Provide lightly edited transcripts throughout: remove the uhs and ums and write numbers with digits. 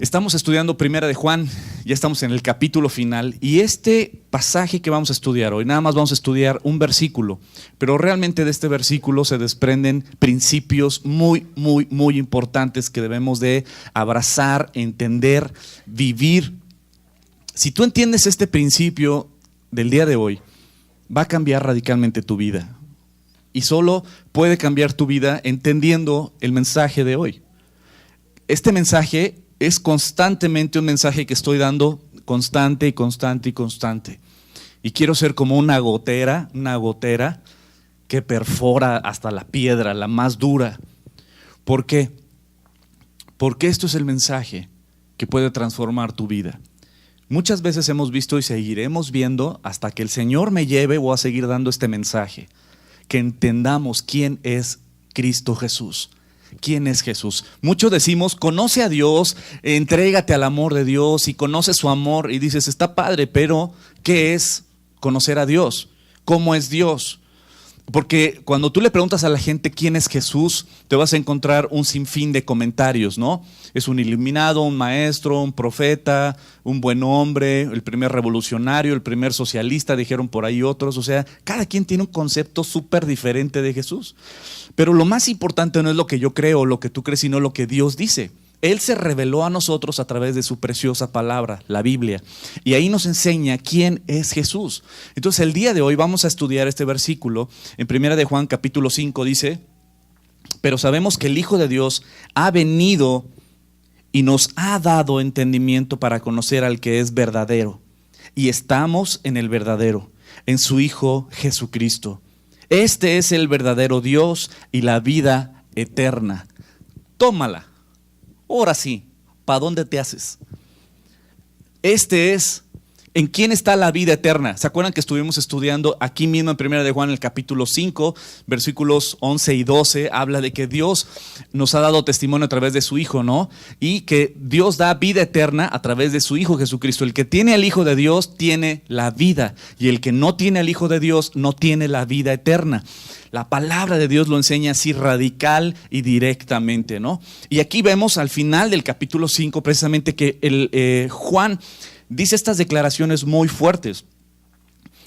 Estamos estudiando Primera de Juan, ya estamos en el capítulo final y este pasaje que vamos a estudiar hoy, nada más vamos a estudiar un versículo, pero realmente de este versículo se desprenden principios muy importantes que debemos de abrazar, entender, vivir. Si tú entiendes este principio del día de hoy, va a cambiar radicalmente tu vida y solo puede cambiar tu vida entendiendo el mensaje de hoy. Este mensaje es constantemente un mensaje que estoy dando constante. Y quiero ser como una gotera que perfora hasta la piedra, la más dura. ¿Por qué? Porque esto es el mensaje que puede transformar tu vida. Muchas veces hemos visto y seguiremos viendo hasta que el Señor me lleve, voy a seguir dando este mensaje. Que entendamos quién es Cristo Jesús. ¿Quién es Jesús? Muchos decimos, conoce a Dios, entrégate al amor de Dios y conoce su amor y dices, está padre, pero ¿qué es conocer a Dios? ¿Cómo es Dios? Porque cuando tú le preguntas a la gente quién es Jesús, te vas a encontrar un sinfín de comentarios, ¿no? Es un iluminado, un maestro, un profeta, un buen hombre, el primer revolucionario, el primer socialista, dijeron por ahí otros. O sea, cada quien tiene un concepto súper diferente de Jesús. Pero lo más importante no es lo que yo creo, lo que tú crees, sino lo que Dios dice. Él se reveló a nosotros a través de su preciosa palabra, la Biblia. Y ahí nos enseña quién es Jesús. Entonces el día de hoy vamos a estudiar este versículo. En Primera de Juan capítulo 5 dice, pero sabemos que el Hijo de Dios ha venido y nos ha dado entendimiento para conocer al que es verdadero. Y estamos en el verdadero, en su Hijo Jesucristo. Este es el verdadero Dios y la vida eterna. Tómala. Ahora sí, ¿para dónde te haces? Este es, ¿en quién está la vida eterna? ¿Se acuerdan que estuvimos estudiando aquí mismo en Primera de Juan, en el capítulo 5, versículos 11 y 12? Habla de que Dios nos ha dado testimonio a través de su Hijo, ¿no? Y que Dios da vida eterna a través de su Hijo Jesucristo. El que tiene al Hijo de Dios tiene la vida, y el que no tiene al Hijo de Dios no tiene la vida eterna. La palabra de Dios lo enseña así radical y directamente, ¿no? Y aquí vemos al final del capítulo 5 precisamente que Juan dice estas declaraciones muy fuertes.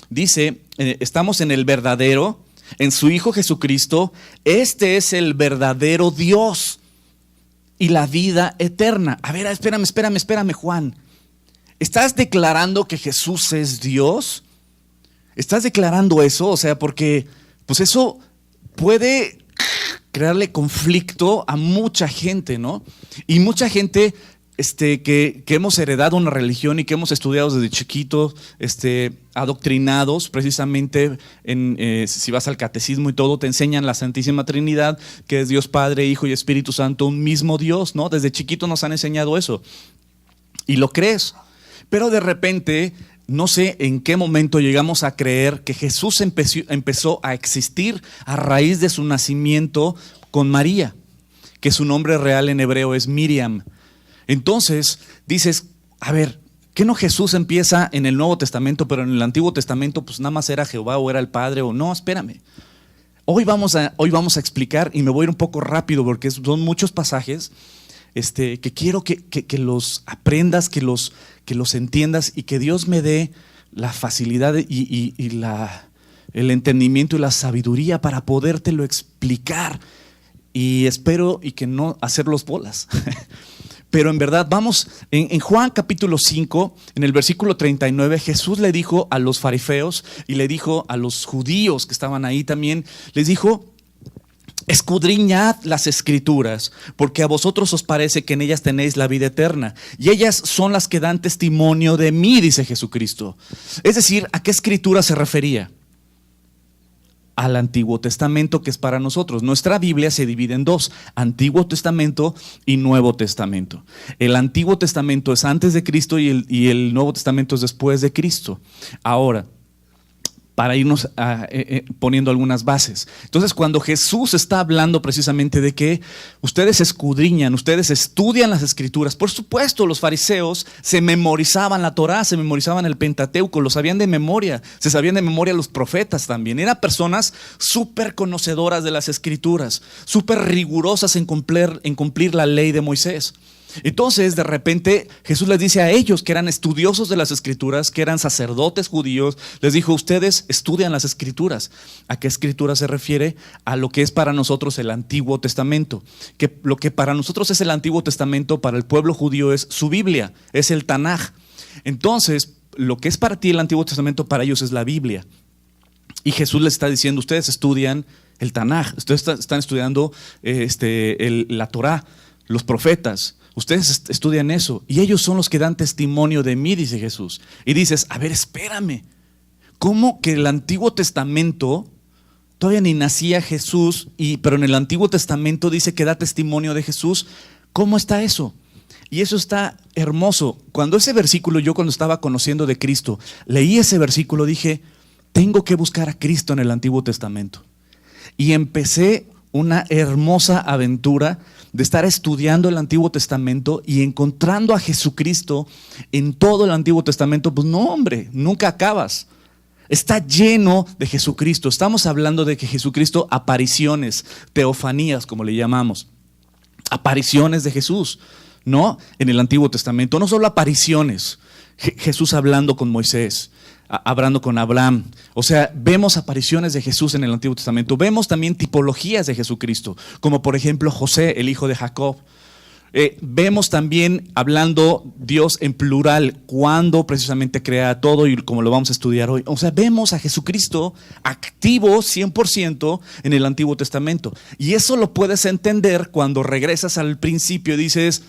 Dice, estamos en el verdadero, en su Hijo Jesucristo. Este es el verdadero Dios y la vida eterna. A ver, espérame, Juan. ¿Estás declarando que Jesús es Dios? ¿Estás declarando eso? O sea, porque pues eso puede crearle conflicto a mucha gente, ¿no? Y mucha gente que hemos heredado una religión y que hemos estudiado desde chiquitos, adoctrinados precisamente si vas al catecismo y todo, te enseñan la Santísima Trinidad, que es Dios Padre, Hijo y Espíritu Santo, un mismo Dios, ¿no? Desde chiquito nos han enseñado eso. Y lo crees. Pero de repente, no sé en qué momento llegamos a creer que Jesús empezó a existir a raíz de su nacimiento con María, que su nombre real en hebreo es Miriam. Entonces dices, a ver, ¿qué no Jesús empieza en el Nuevo Testamento, pero en el Antiguo Testamento pues nada más era Jehová o era el Padre o no? Espérame. Hoy vamos a explicar, y me voy a ir un poco rápido porque son muchos pasajes que quiero que los aprendas, que los entiendas, y que Dios me dé la facilidad y el entendimiento y la sabiduría para podértelo explicar. Y espero y que no hacerlos bolas. Pero en verdad, vamos, en Juan capítulo 5, en el versículo 39, Jesús le dijo a los fariseos y le dijo a los judíos que estaban ahí también, les dijo: escudriñad las escrituras, porque a vosotros os parece que en ellas tenéis la vida eterna, y ellas son las que dan testimonio de mí, dice Jesucristo. Es decir, ¿a qué escritura se refería? Al Antiguo Testamento, que es para nosotros. Nuestra Biblia se divide en dos: Antiguo Testamento y Nuevo Testamento. El Antiguo Testamento es antes de Cristo y el Nuevo Testamento es después de Cristo. Ahora, para irnos poniendo algunas bases. Entonces, cuando Jesús está hablando precisamente de que ustedes escudriñan, ustedes estudian las Escrituras, por supuesto, los fariseos se memorizaban la Torá, se memorizaban el Pentateuco, lo sabían de memoria, se sabían de memoria los profetas también. Eran personas súper conocedoras de las Escrituras, súper rigurosas en cumplir la ley de Moisés. Entonces, de repente, Jesús les dice a ellos que eran estudiosos de las Escrituras, que eran sacerdotes judíos, les dijo: ustedes estudian las Escrituras. ¿A qué Escritura se refiere? A lo que es para nosotros el Antiguo Testamento. Que lo que para nosotros es el Antiguo Testamento, para el pueblo judío es su Biblia, es el Tanaj. Entonces, lo que es para ti el Antiguo Testamento, para ellos es la Biblia. Y Jesús les está diciendo: ustedes estudian el Tanaj, ustedes están estudiando la Torá, los profetas. Ustedes estudian eso y ellos son los que dan testimonio de mí, dice Jesús. Y dices: a ver, espérame, ¿cómo que el Antiguo Testamento, todavía ni nacía Jesús, pero en el Antiguo Testamento dice que da testimonio de Jesús? ¿Cómo está eso? Y eso está hermoso. Cuando ese versículo, yo cuando estaba conociendo de Cristo, leí ese versículo, dije: tengo que buscar a Cristo en el Antiguo Testamento. Y empecé una hermosa aventura de estar estudiando el Antiguo Testamento y encontrando a Jesucristo en todo el Antiguo Testamento. Pues no, hombre, nunca acabas. Está lleno de Jesucristo. Estamos hablando de que Jesucristo, apariciones, teofanías, como le llamamos, apariciones de Jesús, ¿no? En el Antiguo Testamento, no solo apariciones, Jesús hablando con Moisés, hablando con Abraham. O sea, vemos apariciones de Jesús en el Antiguo Testamento. Vemos también tipologías de Jesucristo, como por ejemplo José, el hijo de Jacob. Vemos también hablando Dios en plural, cuando precisamente crea todo, y como lo vamos a estudiar hoy. O sea, vemos a Jesucristo activo 100% en el Antiguo Testamento. Y eso lo puedes entender cuando regresas al principio y dices: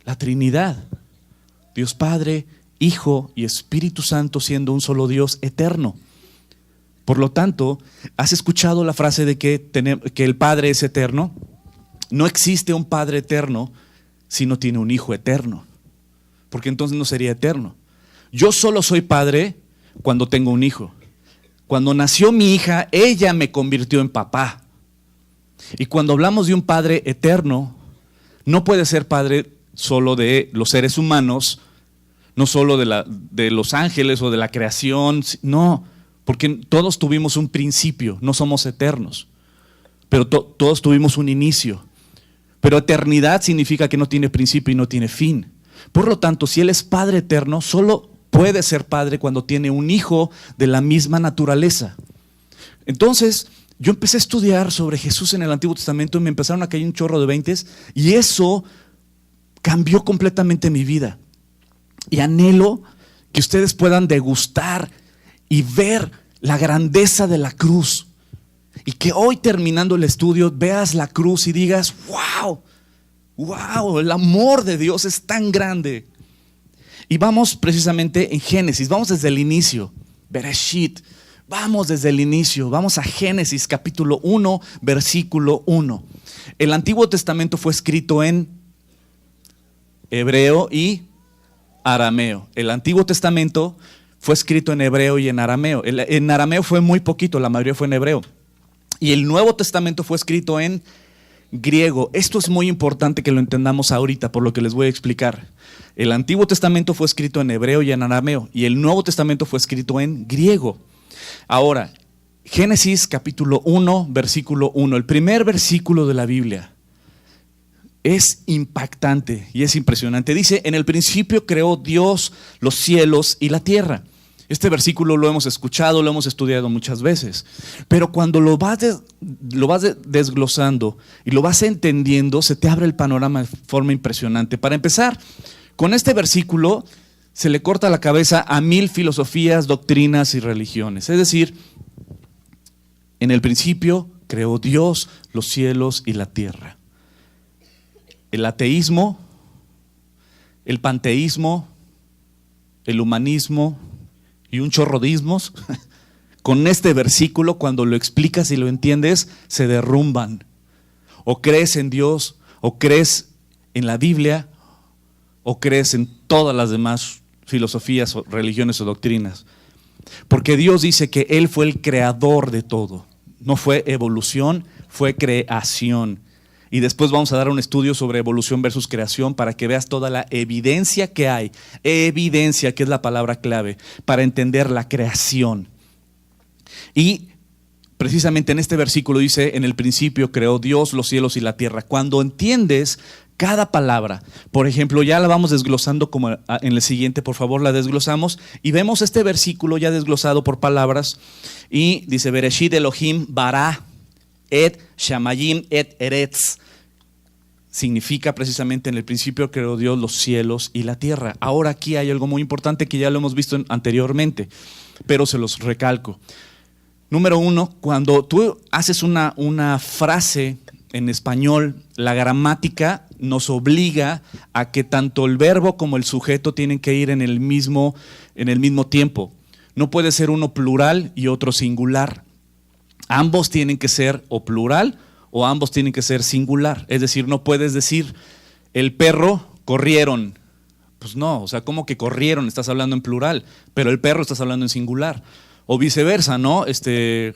la Trinidad, Dios Padre, Hijo y Espíritu Santo, siendo un solo Dios eterno. Por lo tanto, ¿has escuchado la frase de que el Padre es eterno? No existe un Padre eterno si no tiene un Hijo eterno, porque entonces no sería eterno. Yo solo soy padre cuando tengo un hijo. Cuando nació mi hija, ella me convirtió en papá. Y cuando hablamos de un Padre eterno, no puede ser Padre solo de los seres humanos, no solo de los ángeles o de la creación, no, porque todos tuvimos un principio, no somos eternos, pero todos tuvimos un inicio. Pero eternidad significa que no tiene principio y no tiene fin. Por lo tanto, si Él es Padre eterno, solo puede ser Padre cuando tiene un hijo de la misma naturaleza. Entonces, yo empecé a estudiar sobre Jesús en el Antiguo Testamento y me empezaron a caer un chorro de veintes, y eso cambió completamente mi vida. Y anhelo que ustedes puedan degustar y ver la grandeza de la cruz. Y que hoy, terminando el estudio, veas la cruz y digas: wow, el amor de Dios es tan grande. Y vamos precisamente en Génesis, vamos desde el inicio, Bereshit, vamos desde el inicio, vamos a Génesis capítulo 1, versículo 1. El Antiguo Testamento fue escrito en hebreo y arameo. El Antiguo Testamento fue escrito en hebreo y en arameo. En arameo fue muy poquito, la mayoría fue en hebreo. Y el Nuevo Testamento fue escrito en griego. Esto es muy importante que lo entendamos ahorita, por lo que les voy a explicar. El Antiguo Testamento fue escrito en hebreo y en arameo, y el Nuevo Testamento fue escrito en griego. Ahora, Génesis capítulo 1, versículo 1, el primer versículo de la Biblia. Es impactante y es impresionante. Dice: en el principio creó Dios los cielos y la tierra. Este versículo lo hemos escuchado, lo hemos estudiado muchas veces, pero cuando lo vas desglosando y lo vas entendiendo, se te abre el panorama de forma impresionante. Para empezar, con este versículo se le corta la cabeza a 1000 filosofías, doctrinas y religiones. Es decir, en el principio creó Dios los cielos y la tierra. El ateísmo, el panteísmo, el humanismo y un chorro de ismos, con este versículo, cuando lo explicas y lo entiendes, se derrumban. O crees en Dios, o crees en la Biblia, o crees en todas las demás filosofías, o religiones o doctrinas. Porque Dios dice que Él fue el creador de todo. No fue evolución, fue creación. Y después vamos a dar un estudio sobre evolución versus creación para que veas toda la evidencia que hay. Evidencia, que es la palabra clave, para entender la creación. Y precisamente en este versículo dice, en el principio creó Dios los cielos y la tierra. Cuando entiendes cada palabra, por ejemplo, ya la vamos desglosando como en el siguiente, por favor, la desglosamos y vemos este versículo ya desglosado por palabras y dice, Bereshit Elohim bara et shamayim et eretz. Significa precisamente en el principio creó Dios los cielos y la tierra. Ahora aquí hay algo muy importante que ya lo hemos visto anteriormente, pero se los recalco. Número uno, cuando tú haces una frase en español, la gramática nos obliga a que tanto el verbo como el sujeto tienen que ir en el mismo tiempo. No puede ser uno plural y otro singular. Ambos tienen que ser o plural o ambos tienen que ser singular. Es decir, no puedes decir, el perro corrieron. Pues no, o sea, ¿cómo que corrieron? Estás hablando en plural, pero el perro estás hablando en singular. O viceversa, ¿no?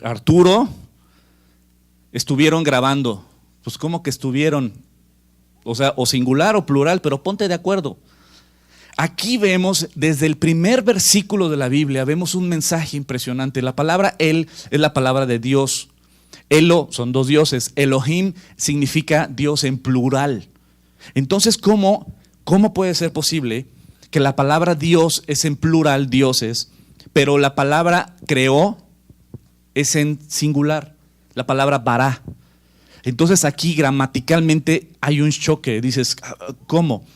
Arturo, estuvieron grabando. Pues ¿cómo que estuvieron? O sea, o singular o plural, pero ponte de acuerdo. Aquí vemos, desde el primer versículo de la Biblia, vemos un mensaje impresionante. La palabra El es la palabra de Dios. Elo son dos dioses. Elohim significa Dios en plural. Entonces, ¿cómo puede ser posible que la palabra Dios es en plural, dioses, pero la palabra creó es en singular? La palabra bara. Entonces aquí gramaticalmente hay un choque. Dices, ¿cómo?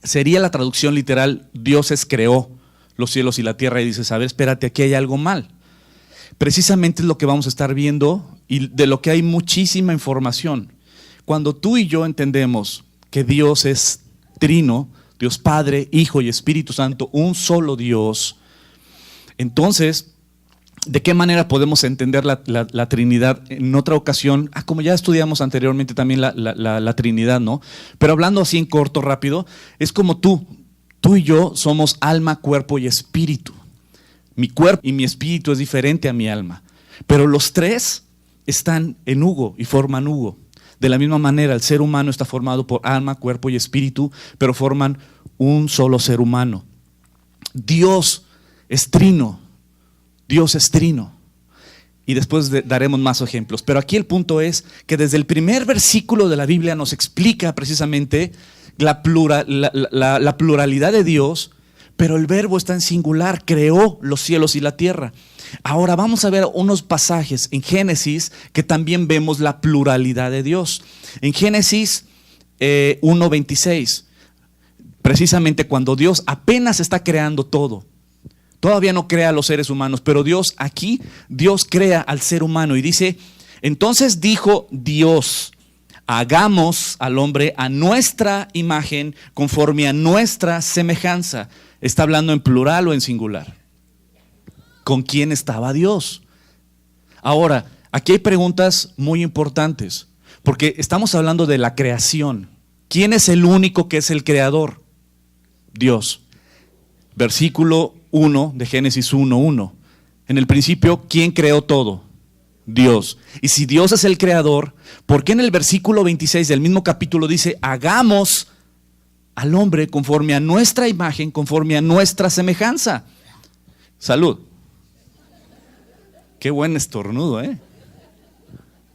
Sería la traducción literal, dioses creó los cielos y la tierra. Y dices, a ver, espérate, aquí hay algo mal. Precisamente es lo que vamos a estar viendo y de lo que hay muchísima información. Cuando tú y yo entendemos que Dios es trino, Dios Padre, Hijo y Espíritu Santo, un solo Dios, entonces, ¿de qué manera podemos entender la Trinidad? En otra ocasión, como ya estudiamos anteriormente también la Trinidad, ¿no? Pero hablando así en corto, rápido, es como tú y yo somos alma, cuerpo y espíritu. Mi cuerpo y mi espíritu es diferente a mi alma, pero los tres están en uno y forman uno. De la misma manera, el ser humano está formado por alma, cuerpo y espíritu, pero forman un solo ser humano. Dios es trino. Dios es trino. Y después daremos más ejemplos. Pero aquí el punto es que desde el primer versículo de la Biblia nos explica precisamente la pluralidad de Dios, pero el verbo está en singular, creó los cielos y la tierra. Ahora vamos a ver unos pasajes en Génesis que también vemos la pluralidad de Dios. En Génesis 1:26, precisamente cuando Dios apenas está creando todo. Todavía no crea a los seres humanos, pero Dios crea al ser humano y dice, entonces dijo Dios, hagamos al hombre a nuestra imagen, conforme a nuestra semejanza. ¿Está hablando en plural o en singular? ¿Con quién estaba Dios? Ahora, aquí hay preguntas muy importantes, porque estamos hablando de la creación. ¿Quién es el único que es el creador? Dios. Versículo 1 de Génesis 1:1. En el principio, ¿quién creó todo? Dios. Y si Dios es el creador, ¿por qué en el versículo 26 del mismo capítulo dice, hagamos al hombre conforme a nuestra imagen, conforme a nuestra semejanza? Salud. Qué buen estornudo,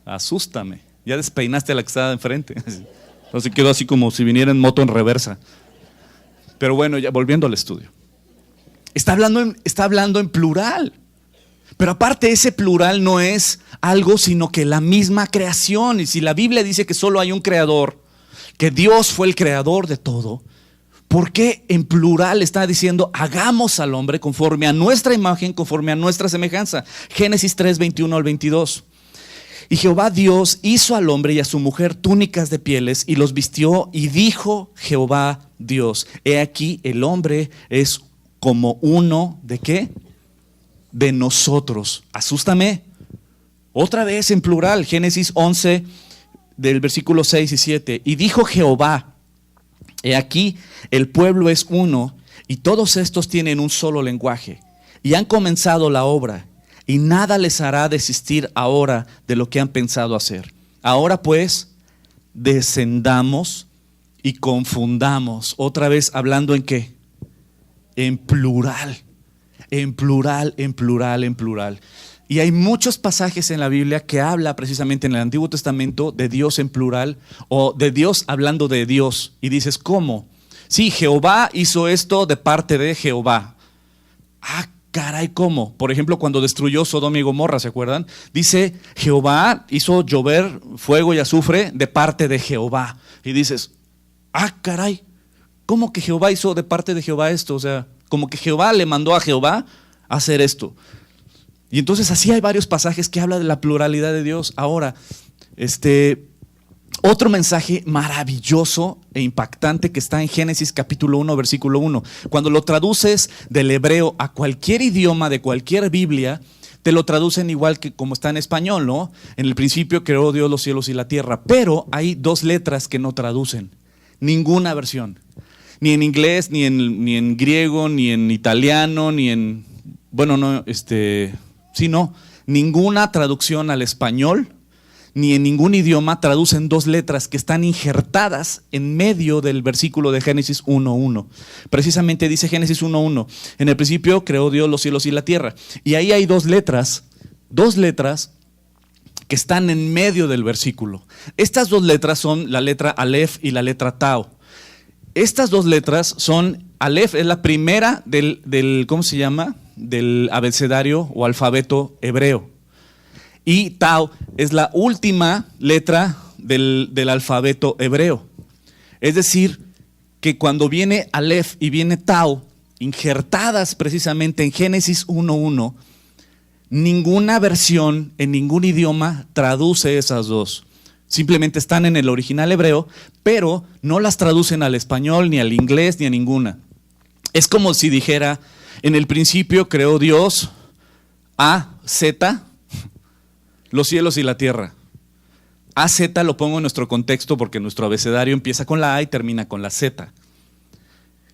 Asústame. Ya despeinaste a la que estaba de enfrente. Entonces quedó así como si viniera en moto en reversa. Pero bueno, ya volviendo al estudio. Está hablando en plural. Pero aparte ese plural no es algo sino que la misma creación. Y si la Biblia dice que solo hay un creador, que Dios fue el creador de todo, ¿por qué en plural está diciendo hagamos al hombre conforme a nuestra imagen, conforme a nuestra semejanza? Génesis 3:21 al 22. Y Jehová Dios hizo al hombre y a su mujer túnicas de pieles y los vistió, y dijo Jehová Dios, he aquí el hombre es como uno de ¿qué? De nosotros. Asústame. Otra vez en plural, Génesis 11 del versículo 6 y 7. Y dijo Jehová, he aquí el pueblo es uno y todos estos tienen un solo lenguaje y han comenzado la obra y nada les hará desistir ahora de lo que han pensado hacer. Ahora pues descendamos y confundamos. Otra vez hablando en ¿qué? En plural. En plural, en plural, en plural. Y hay muchos pasajes en la Biblia que habla precisamente en el Antiguo Testamento de Dios en plural o de Dios hablando de Dios. Y dices, ¿cómo? Sí, Jehová hizo esto de parte de Jehová. Ah, caray, ¿cómo? Por ejemplo, cuando destruyó Sodoma y Gomorra, ¿se acuerdan? Dice, Jehová hizo llover fuego y azufre de parte de Jehová. Y dices, ah, caray, ¿cómo que Jehová hizo de parte de Jehová esto? O sea, como que Jehová le mandó a Jehová a hacer esto. Y entonces así hay varios pasajes que hablan de la pluralidad de Dios. Ahora, otro mensaje maravilloso e impactante que está en Génesis capítulo 1, versículo 1. Cuando lo traduces del hebreo a cualquier idioma de cualquier Biblia, te lo traducen igual que como está en español, ¿no? En el principio creó Dios los cielos y la tierra, pero hay dos letras que no traducen. Ninguna versión. Ni en inglés, ni en griego, ni en italiano, ni en... Bueno, no, no. Ninguna traducción al español, ni en ningún idioma traducen dos letras que están injertadas en medio del versículo de Génesis 1:1. Precisamente dice Génesis 1:1, en el principio creó Dios los cielos y la tierra. Y ahí hay dos letras que están en medio del versículo. Estas dos letras son la letra Aleph y la letra Tau. Estas dos letras son, Aleph es la primera del ¿cómo se llama? Del abecedario o alfabeto hebreo. Y Tau es la última letra del alfabeto hebreo. Es decir, que cuando viene Aleph y viene Tau, injertadas precisamente en Génesis 1:1, ninguna versión en ningún idioma traduce esas dos. Simplemente están en el original hebreo, pero no las traducen al español, ni al inglés, ni a ninguna. Es como si dijera, en el principio creó Dios A, Z, los cielos y la tierra. A, Z lo pongo en nuestro contexto porque nuestro abecedario empieza con la A y termina con la Z.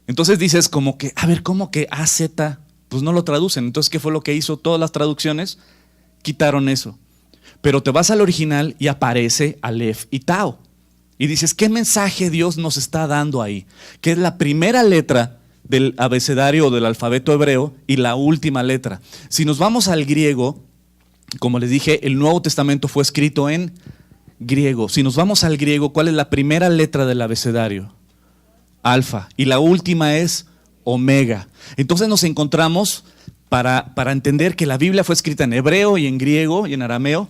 Entonces dices como que, a ver, ¿cómo que A, Z? Pues no lo traducen. Entonces, ¿qué fue lo que hizo todas las traducciones? Quitaron eso. Pero te vas al original y aparece Aleph y Tau. Y dices, ¿qué mensaje Dios nos está dando ahí? Que es la primera letra del abecedario o del alfabeto hebreo y la última letra. Si nos vamos al griego, como les dije, el Nuevo Testamento fue escrito en griego. Si nos vamos al griego, ¿cuál es la primera letra del abecedario? Alfa. Y la última es omega. Entonces nos encontramos, para entender que la Biblia fue escrita en hebreo y en griego y en arameo,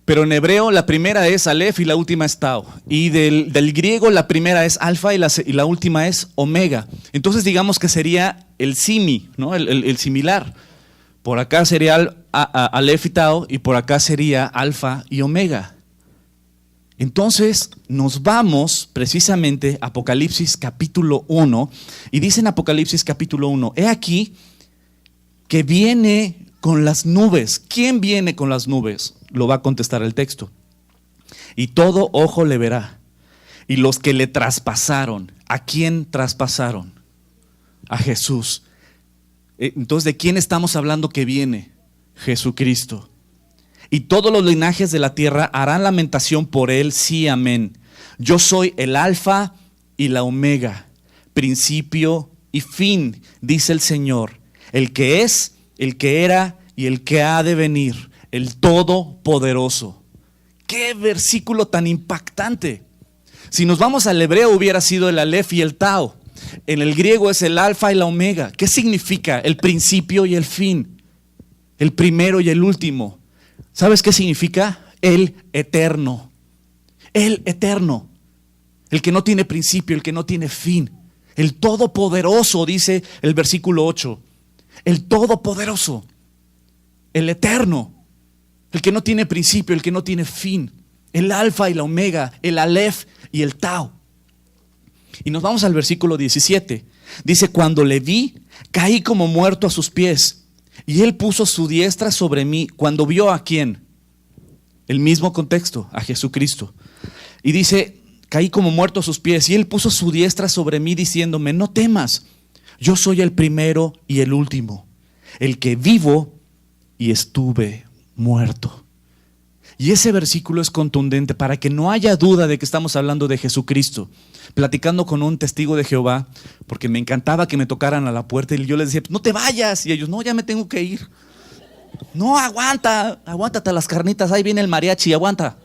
pero en hebreo la primera es Aleph y la última es Tau. Y del griego la primera es alfa y la última es omega. Entonces digamos que sería el simi, ¿no? el similar. Por acá sería Aleph y Tau y por acá sería alfa y omega. Entonces nos vamos precisamente a Apocalipsis capítulo 1 y dice en Apocalipsis capítulo 1, he aquí que viene con las nubes. ¿Quién viene con las nubes? Lo va a contestar el texto. Y todo ojo le verá. Y los que le traspasaron, ¿a quién traspasaron? A Jesús. Entonces, ¿de quién estamos hablando que viene? Jesucristo. Y todos los linajes de la tierra harán lamentación por él, sí, amén. Yo soy el alfa y la omega, principio y fin, dice el Señor, el que es, el que era y el que ha de venir, el Todopoderoso. ¡Qué versículo tan impactante! Si nos vamos al hebreo hubiera sido el Aleph y el Tau. En el griego es el alfa y la omega. ¿Qué significa? El principio y el fin, el primero y el último. ¿Sabes qué significa? El eterno. El eterno. El que no tiene principio, el que no tiene fin. El Todopoderoso, dice el versículo 8. El Todopoderoso. El eterno. El que no tiene principio, el que no tiene fin. El alfa y la omega, el Aleph y el Tau. Y nos vamos al versículo 17. Dice, cuando le vi, caí como muerto a sus pies. Y él puso su diestra sobre mí. Cuando vio a quién, el mismo contexto, a Jesucristo. Y dice, caí como muerto a sus pies. Y él puso su diestra sobre mí diciéndome, no temas, yo soy el primero y el último, el que vivo y estuve muerto. Y ese versículo es contundente para que no haya duda de que estamos hablando de Jesucristo. Platicando con un testigo de Jehová, porque me encantaba que me tocaran a la puerta y yo les decía, no te vayas. Y ellos, no, ya me tengo que ir. No, aguántate las carnitas, ahí viene el mariachi, aguanta.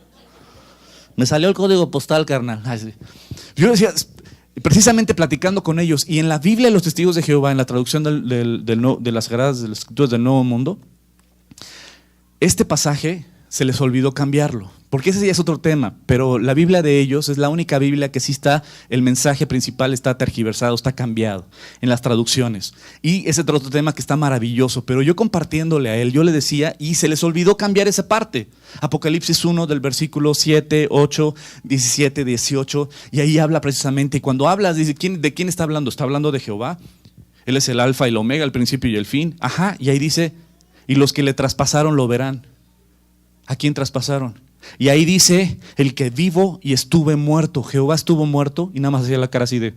Me salió el código postal, carnal. Yo decía, precisamente platicando con ellos, y en la Biblia de los Testigos de Jehová, en la traducción de las Sagradas de las Escrituras del Nuevo Mundo, este pasaje se les olvidó cambiarlo, porque ese ya es otro tema, pero la Biblia de ellos es la única Biblia que sí está, el mensaje principal está tergiversado, está cambiado en las traducciones. Y ese otro tema que está maravilloso, pero yo compartiéndole a él, yo le decía, y se les olvidó cambiar esa parte. Apocalipsis 1 del versículo 7, 8, 17, 18, y ahí habla precisamente, y cuando hablas, dice, ¿de quién está hablando? Está hablando de Jehová. Él es el alfa y el omega, el principio y el fin. Ajá, y ahí dice, y los que le traspasaron lo verán. ¿A quién traspasaron? Y ahí dice, el que vivo y estuve muerto. Jehová estuvo muerto y nada más hacía la cara así de,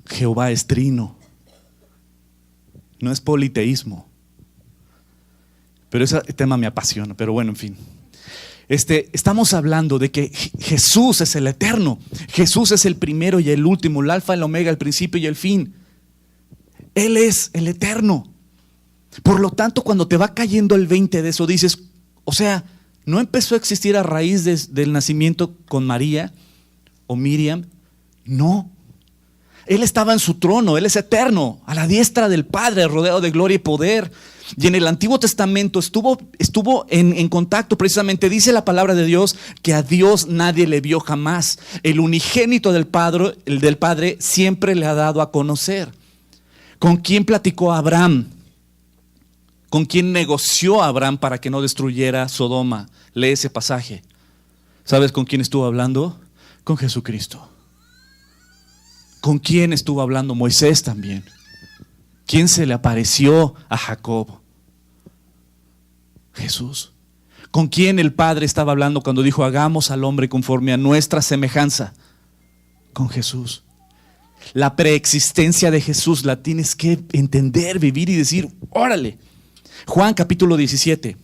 Jehová es trino. No es politeísmo. Pero ese tema me apasiona, pero bueno, en fin. Estamos hablando de que Jesús es el eterno. Jesús es el primero y el último, el alfa, el omega, el principio y el fin. Él es el eterno. Por lo tanto, cuando te va cayendo el 20 de eso, dices, o sea, no empezó a existir a raíz del nacimiento con María o Miriam. No. Él estaba en su trono, Él es eterno, a la diestra del Padre, rodeado de gloria y poder. Y en el Antiguo Testamento estuvo en contacto, precisamente dice la palabra de Dios que a Dios nadie le vio jamás. El unigénito del Padre, el del Padre, siempre le ha dado a conocer. ¿Con quién platicó Abraham? ¿Con quién negoció Abraham para que no destruyera Sodoma? Lee ese pasaje. ¿Sabes con quién estuvo hablando? Con Jesucristo. ¿Con quién estuvo hablando? Moisés también. ¿Quién se le apareció a Jacob? Jesús. ¿Con quién el Padre estaba hablando cuando dijo, hagamos al hombre conforme a nuestra semejanza? Con Jesús. La preexistencia de Jesús la tienes que entender, vivir y decir, órale. Juan capítulo 17.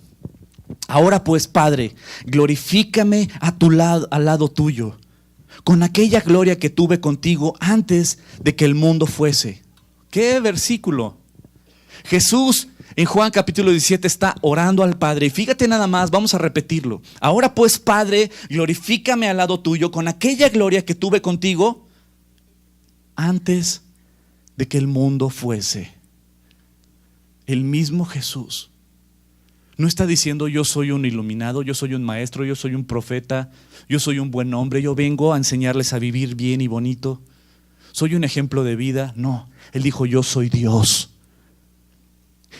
Ahora pues, Padre, glorifícame al lado tuyo, con aquella gloria que tuve contigo antes de que el mundo fuese. ¿Qué versículo? Jesús en Juan capítulo 17 está orando al Padre. Y fíjate nada más, vamos a repetirlo. Ahora pues, Padre, glorifícame al lado tuyo, con aquella gloria que tuve contigo antes de que el mundo fuese. El mismo Jesús no está diciendo yo soy un iluminado, yo soy un maestro, yo soy un profeta, yo soy un buen hombre, yo vengo a enseñarles a vivir bien y bonito, soy un ejemplo de vida. No, Él dijo yo soy Dios.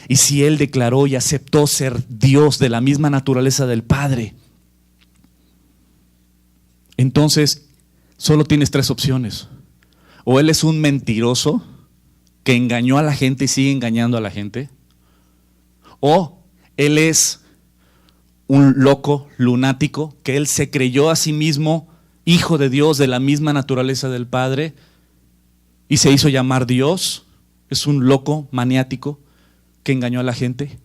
Y si Él declaró y aceptó ser Dios de la misma naturaleza del Padre, entonces solo tienes tres opciones. O Él es un mentiroso que engañó a la gente y sigue engañando a la gente, o Él es un loco, lunático, que Él se creyó a sí mismo hijo de Dios de la misma naturaleza del Padre y se hizo llamar Dios. Es un loco maniático que engañó a la gente,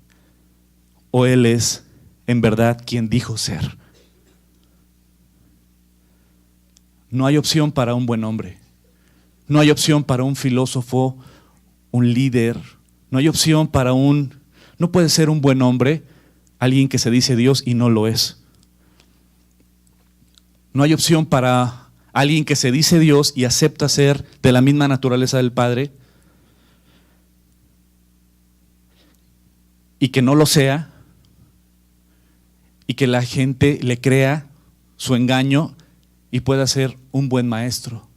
o Él es en verdad quien dijo ser. No hay opción para un buen hombre, no hay opción para un filósofo, un líder, no hay opción para no puede ser un buen hombre alguien que se dice Dios y no lo es. No hay opción para alguien que se dice Dios y acepta ser de la misma naturaleza del Padre y que no lo sea y que la gente le crea su engaño y pueda ser un buen maestro.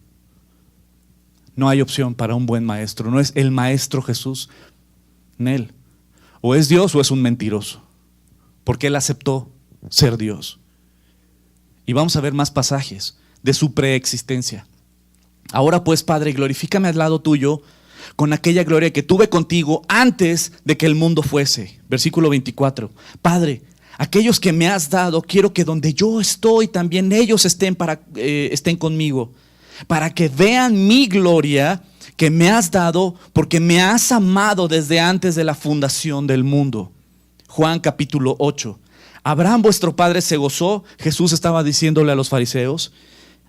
No hay opción para un buen maestro. No es el maestro Jesús en Él. O es Dios o es un mentiroso, porque Él aceptó ser Dios. Y vamos a ver más pasajes de su preexistencia. Ahora pues, Padre, glorifícame al lado tuyo con aquella gloria que tuve contigo antes de que el mundo fuese. Versículo 24. Padre, aquellos que me has dado, quiero que donde yo estoy también ellos estén conmigo, para que vean mi gloria que me has dado, porque me has amado desde antes de la fundación del mundo. Juan capítulo 8. Abraham vuestro padre se gozó, Jesús estaba diciéndole a los fariseos,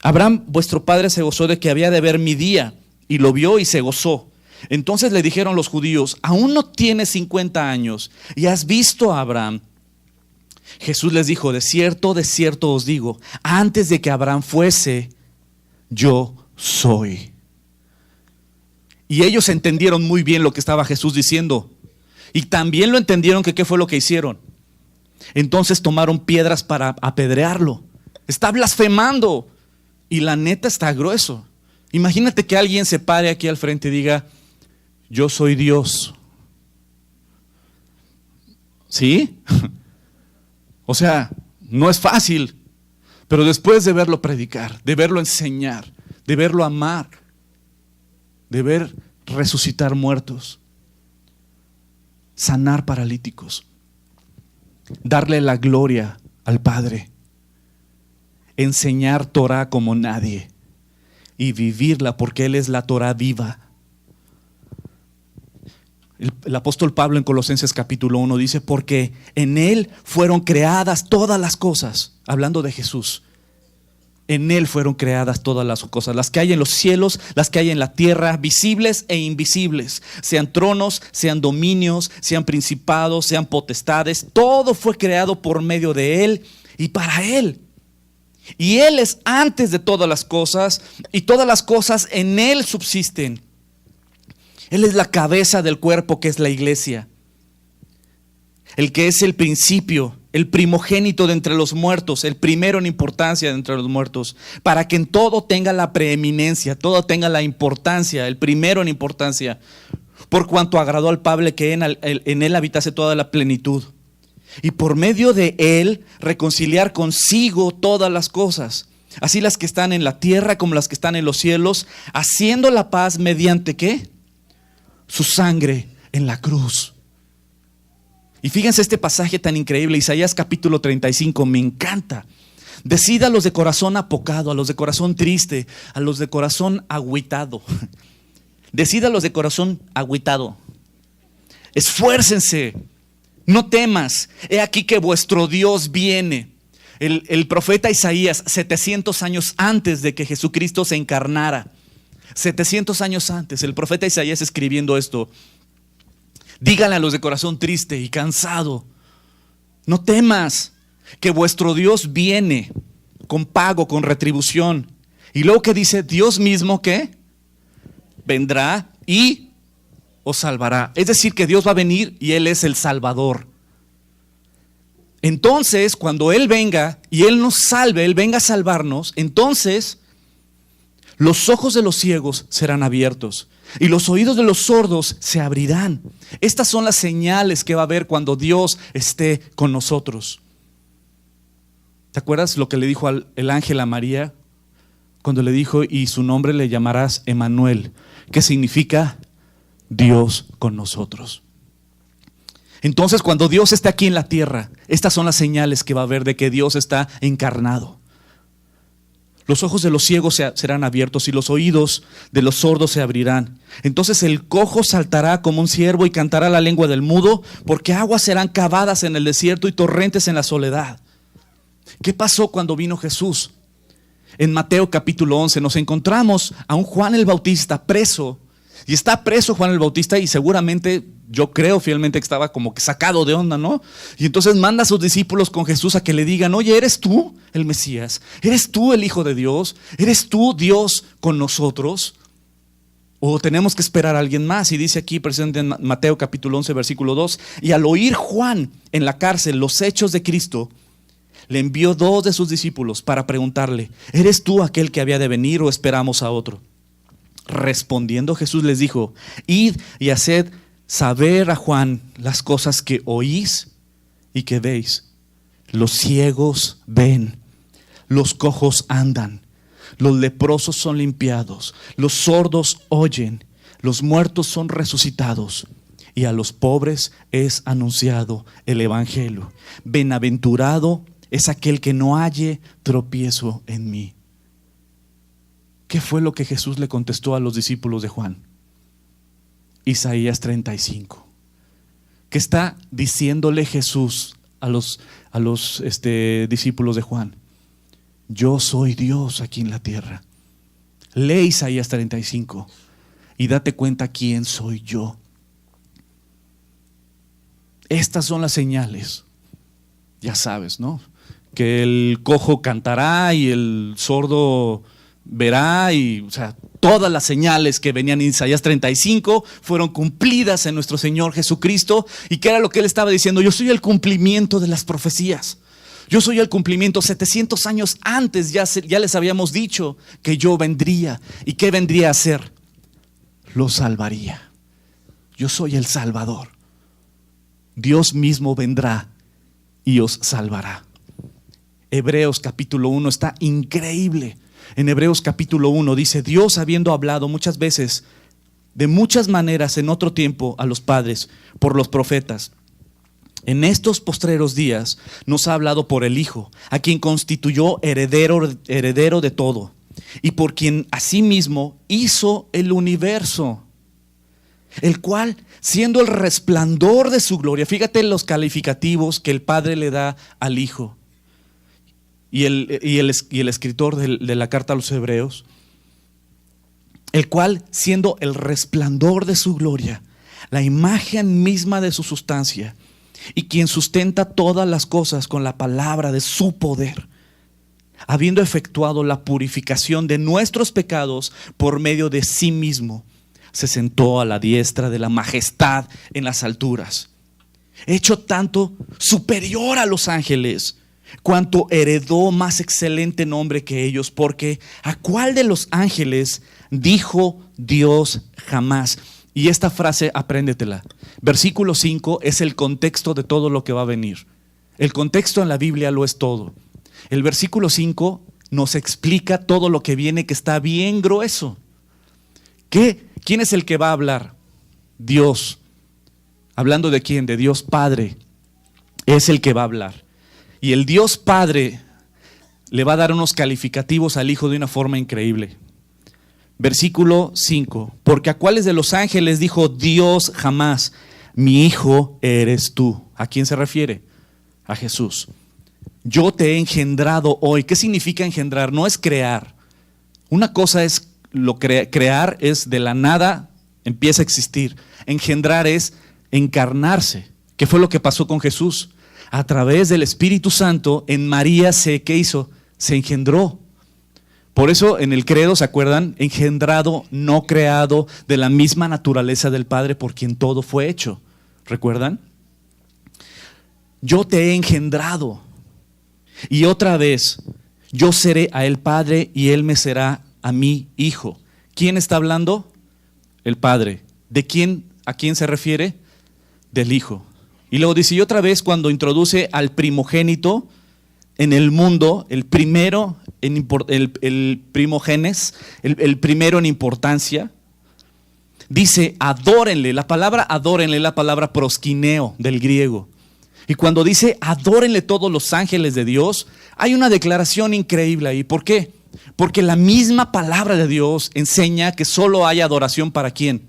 Abraham vuestro padre se gozó de que había de ver mi día, y lo vio y se gozó. Entonces le dijeron los judíos: ¿aún no tienes 50 años y has visto a Abraham? Jesús les dijo: de cierto os digo, antes de que Abraham fuese, yo soy. Y ellos entendieron muy bien lo que estaba Jesús diciendo. Y también lo entendieron que qué fue lo que hicieron. Entonces tomaron piedras para apedrearlo. Está blasfemando. Y la neta está grueso. Imagínate que alguien se pare aquí al frente y diga: yo soy Dios. ¿Sí? O sea, no es fácil. Pero después de verlo predicar, de verlo enseñar, de verlo amar, de ver resucitar muertos, sanar paralíticos, darle la gloria al Padre, enseñar Torah como nadie y vivirla porque Él es la Torah viva. El apóstol Pablo en Colosenses capítulo 1 dice: porque en Él fueron creadas todas las cosas, hablando de Jesús. En Él fueron creadas todas las cosas, las que hay en los cielos, las que hay en la tierra, visibles e invisibles, sean tronos, sean dominios, sean principados, sean potestades. Todo fue creado por medio de Él y para Él. Y Él es antes de todas las cosas, y todas las cosas en Él subsisten. Él es la cabeza del cuerpo, que es la iglesia. El que es el principio, el primogénito de entre los muertos, el primero en importancia de entre los muertos, para que en todo tenga la preeminencia, todo tenga la importancia, el primero en importancia, por cuanto agradó al Padre que en Él habitase toda la plenitud. Y por medio de Él reconciliar consigo todas las cosas, así las que están en la tierra como las que están en los cielos, haciendo la paz mediante ¿qué? Su sangre en la cruz. Y fíjense este pasaje tan increíble, Isaías capítulo 35, me encanta. Decida a los de corazón apocado, a los de corazón triste, a los de corazón agüitado. Decida a los de corazón agüitado: esfuércense, no temas, he aquí que vuestro Dios viene. El profeta Isaías, 700 años antes de que Jesucristo se encarnara, 700 años antes, el profeta Isaías escribiendo esto: díganle a los de corazón triste y cansado: no temas, que vuestro Dios viene con pago, con retribución. Y luego que dice: Dios mismo ¿qué? Vendrá y os salvará. Es decir, que Dios va a venir y Él es el Salvador. Entonces, cuando Él venga y Él nos salve, Él venga a salvarnos, entonces los ojos de los ciegos serán abiertos y los oídos de los sordos se abrirán. Estas son las señales que va a haber cuando Dios esté con nosotros. ¿Te acuerdas lo que le dijo el ángel a María? Cuando le dijo: y su nombre le llamarás Emmanuel, que significa Dios con nosotros. Entonces, cuando Dios esté aquí en la tierra, estas son las señales que va a haber de que Dios está encarnado. Los ojos de los ciegos serán abiertos y los oídos de los sordos se abrirán. Entonces el cojo saltará como un ciervo y cantará la lengua del mudo, porque aguas serán cavadas en el desierto y torrentes en la soledad. ¿Qué pasó cuando vino Jesús? En Mateo capítulo 11 nos encontramos a un Juan el Bautista preso. Y está preso Juan el Bautista y seguramente, yo creo fielmente que estaba como que sacado de onda, ¿no? Y entonces manda a sus discípulos con Jesús a que le digan: oye, ¿eres tú el Mesías? ¿Eres tú el Hijo de Dios? ¿Eres tú Dios con nosotros? ¿O tenemos que esperar a alguien más? Y dice aquí presente en Mateo capítulo 11 versículo 2: y al oír Juan en la cárcel los hechos de Cristo, le envió 2 de sus discípulos para preguntarle: ¿eres tú aquel que había de venir o esperamos a otro? Respondiendo Jesús les dijo: id y haced saber a Juan las cosas que oís y que veis. Los ciegos ven, los cojos andan, los leprosos son limpiados, los sordos oyen, los muertos son resucitados, y a los pobres es anunciado el evangelio. Bienaventurado es aquel que no halle tropiezo en mí. ¿Qué fue lo que Jesús le contestó a los discípulos de Juan? Isaías 35. ¿Qué está diciéndole Jesús a los discípulos de Juan? Yo soy Dios aquí en la tierra. Lee Isaías 35 y date cuenta quién soy yo. Estas son las señales. Ya sabes, ¿no? Que el cojo cantará y el sordo verá, y o sea, todas las señales que venían en Isaías 35 fueron cumplidas en nuestro Señor Jesucristo. ¿Y qué era lo que él estaba diciendo? Yo soy el cumplimiento de las profecías. Yo soy el cumplimiento. 700 años antes ya les habíamos dicho que yo vendría. ¿Y qué vendría a hacer? Los salvaría. Yo soy el Salvador. Dios mismo vendrá y os salvará. Hebreos capítulo 1 está increíble. En Hebreos capítulo 1 dice: Dios, habiendo hablado muchas veces, de muchas maneras en otro tiempo a los padres por los profetas, en estos postreros días nos ha hablado por el Hijo, a quien constituyó heredero de todo, y por quien asimismo hizo el universo, el cual, siendo el resplandor de su gloria, fíjate los calificativos que el Padre le da al Hijo. Y el escritor de la carta a los Hebreos, el cual, siendo el resplandor de su gloria, la imagen misma de su sustancia, y quien sustenta todas las cosas con la palabra de su poder, habiendo efectuado la purificación de nuestros pecados por medio de sí mismo, se sentó a la diestra de la majestad en las alturas, hecho tanto superior a los ángeles, cuanto heredó más excelente nombre que ellos, porque ¿a cuál de los ángeles dijo Dios jamás? Y esta frase apréndetela. Versículo 5 es el contexto de todo lo que va a venir. El contexto en la Biblia lo es todo. El versículo 5 nos explica todo lo que viene, que está bien grueso. ¿Quién es el que va a hablar? Dios. ¿Hablando de quién? De Dios Padre. Es el que va a hablar. Y el Dios Padre le va a dar unos calificativos al Hijo de una forma increíble. Versículo 5. Porque a cuáles de los ángeles dijo Dios jamás: mi Hijo eres tú. ¿A quién se refiere? A Jesús. Yo te he engendrado hoy. ¿Qué significa engendrar? No es crear. Una cosa es crear, es de la nada empieza a existir. Engendrar es encarnarse. ¿Qué fue lo que pasó con Jesús? A través del Espíritu Santo en María ¿qué hizo? Se engendró. Por eso en el credo, ¿se acuerdan? Engendrado, no creado, de la misma naturaleza del Padre por quien todo fue hecho. ¿Recuerdan? Yo te he engendrado. Y otra vez, yo seré a él Padre y él me será a mí Hijo. ¿Quién está hablando? El Padre. ¿De quién? ¿A quién se refiere? Del Hijo. Y luego dice, y otra vez cuando introduce al primogénito en el mundo, el primero, el primogénes, el primero en importancia, dice adórenle. La palabra adórenle es la palabra proskineo del griego. Y cuando dice adórenle todos los ángeles de Dios, hay una declaración increíble ahí. ¿Por qué? Porque la misma palabra de Dios enseña que solo hay adoración ¿para quién?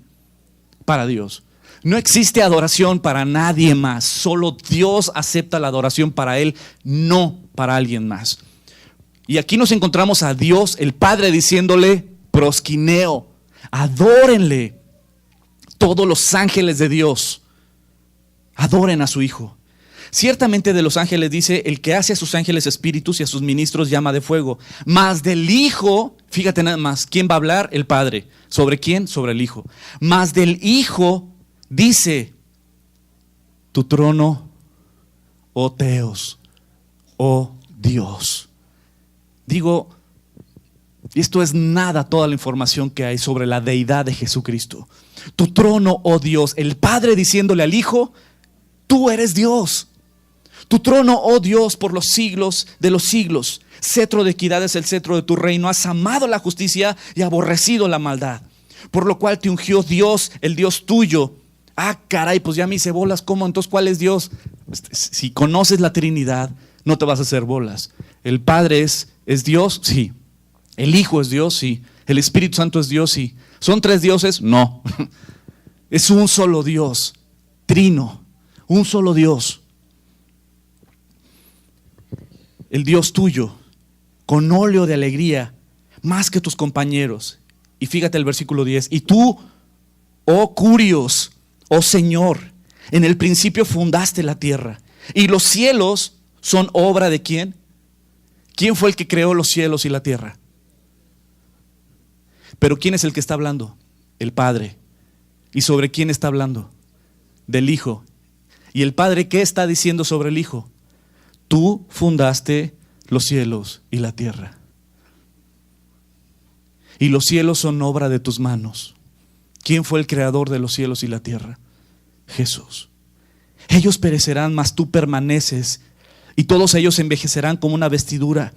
Para Dios. No existe adoración para nadie más. Solo Dios acepta la adoración para Él, no para alguien más. Y aquí nos encontramos a Dios, el Padre, diciéndole proskineo, adórenle todos los ángeles de Dios. Adoren a su Hijo. Ciertamente de los ángeles dice, el que hace a sus ángeles espíritus y a sus ministros llama de fuego. Mas del Hijo, fíjate nada más, ¿quién va a hablar? El Padre. ¿Sobre quién? Sobre el Hijo. Mas del Hijo dice, tu trono, oh Teos, oh Dios. Digo, esto es nada toda la información que hay sobre la deidad de Jesucristo. Tu trono, oh Dios, el Padre diciéndole al Hijo, tú eres Dios. Tu trono, oh Dios, por los siglos de los siglos. Cetro de equidad es el cetro de tu reino. Has amado la justicia y aborrecido la maldad. Por lo cual te ungió Dios, el Dios tuyo. Ah, caray, pues ya me hice bolas. ¿Cómo? Entonces, ¿cuál es Dios? Si conoces la Trinidad, no te vas a hacer bolas. El Padre es Dios, sí. El Hijo es Dios, sí. El Espíritu Santo es Dios, sí. ¿Son tres dioses? No. Es un solo Dios, trino, un solo Dios. El Dios tuyo, con óleo de alegría, más que tus compañeros. Y fíjate el versículo 10. Y tú oh Curios, oh Señor, en el principio fundaste la tierra. Y los cielos son obra de ¿quién? ¿Quién fue el que creó los cielos y la tierra? Pero ¿quién es el que está hablando? El Padre. ¿Y sobre quién está hablando? Del Hijo. ¿Y el Padre qué está diciendo sobre el Hijo? Tú fundaste los cielos y la tierra. Y los cielos son obra de tus manos. ¿Quién fue el creador de los cielos y la tierra? Jesús. Ellos perecerán, mas tú permaneces, y todos ellos envejecerán como una vestidura.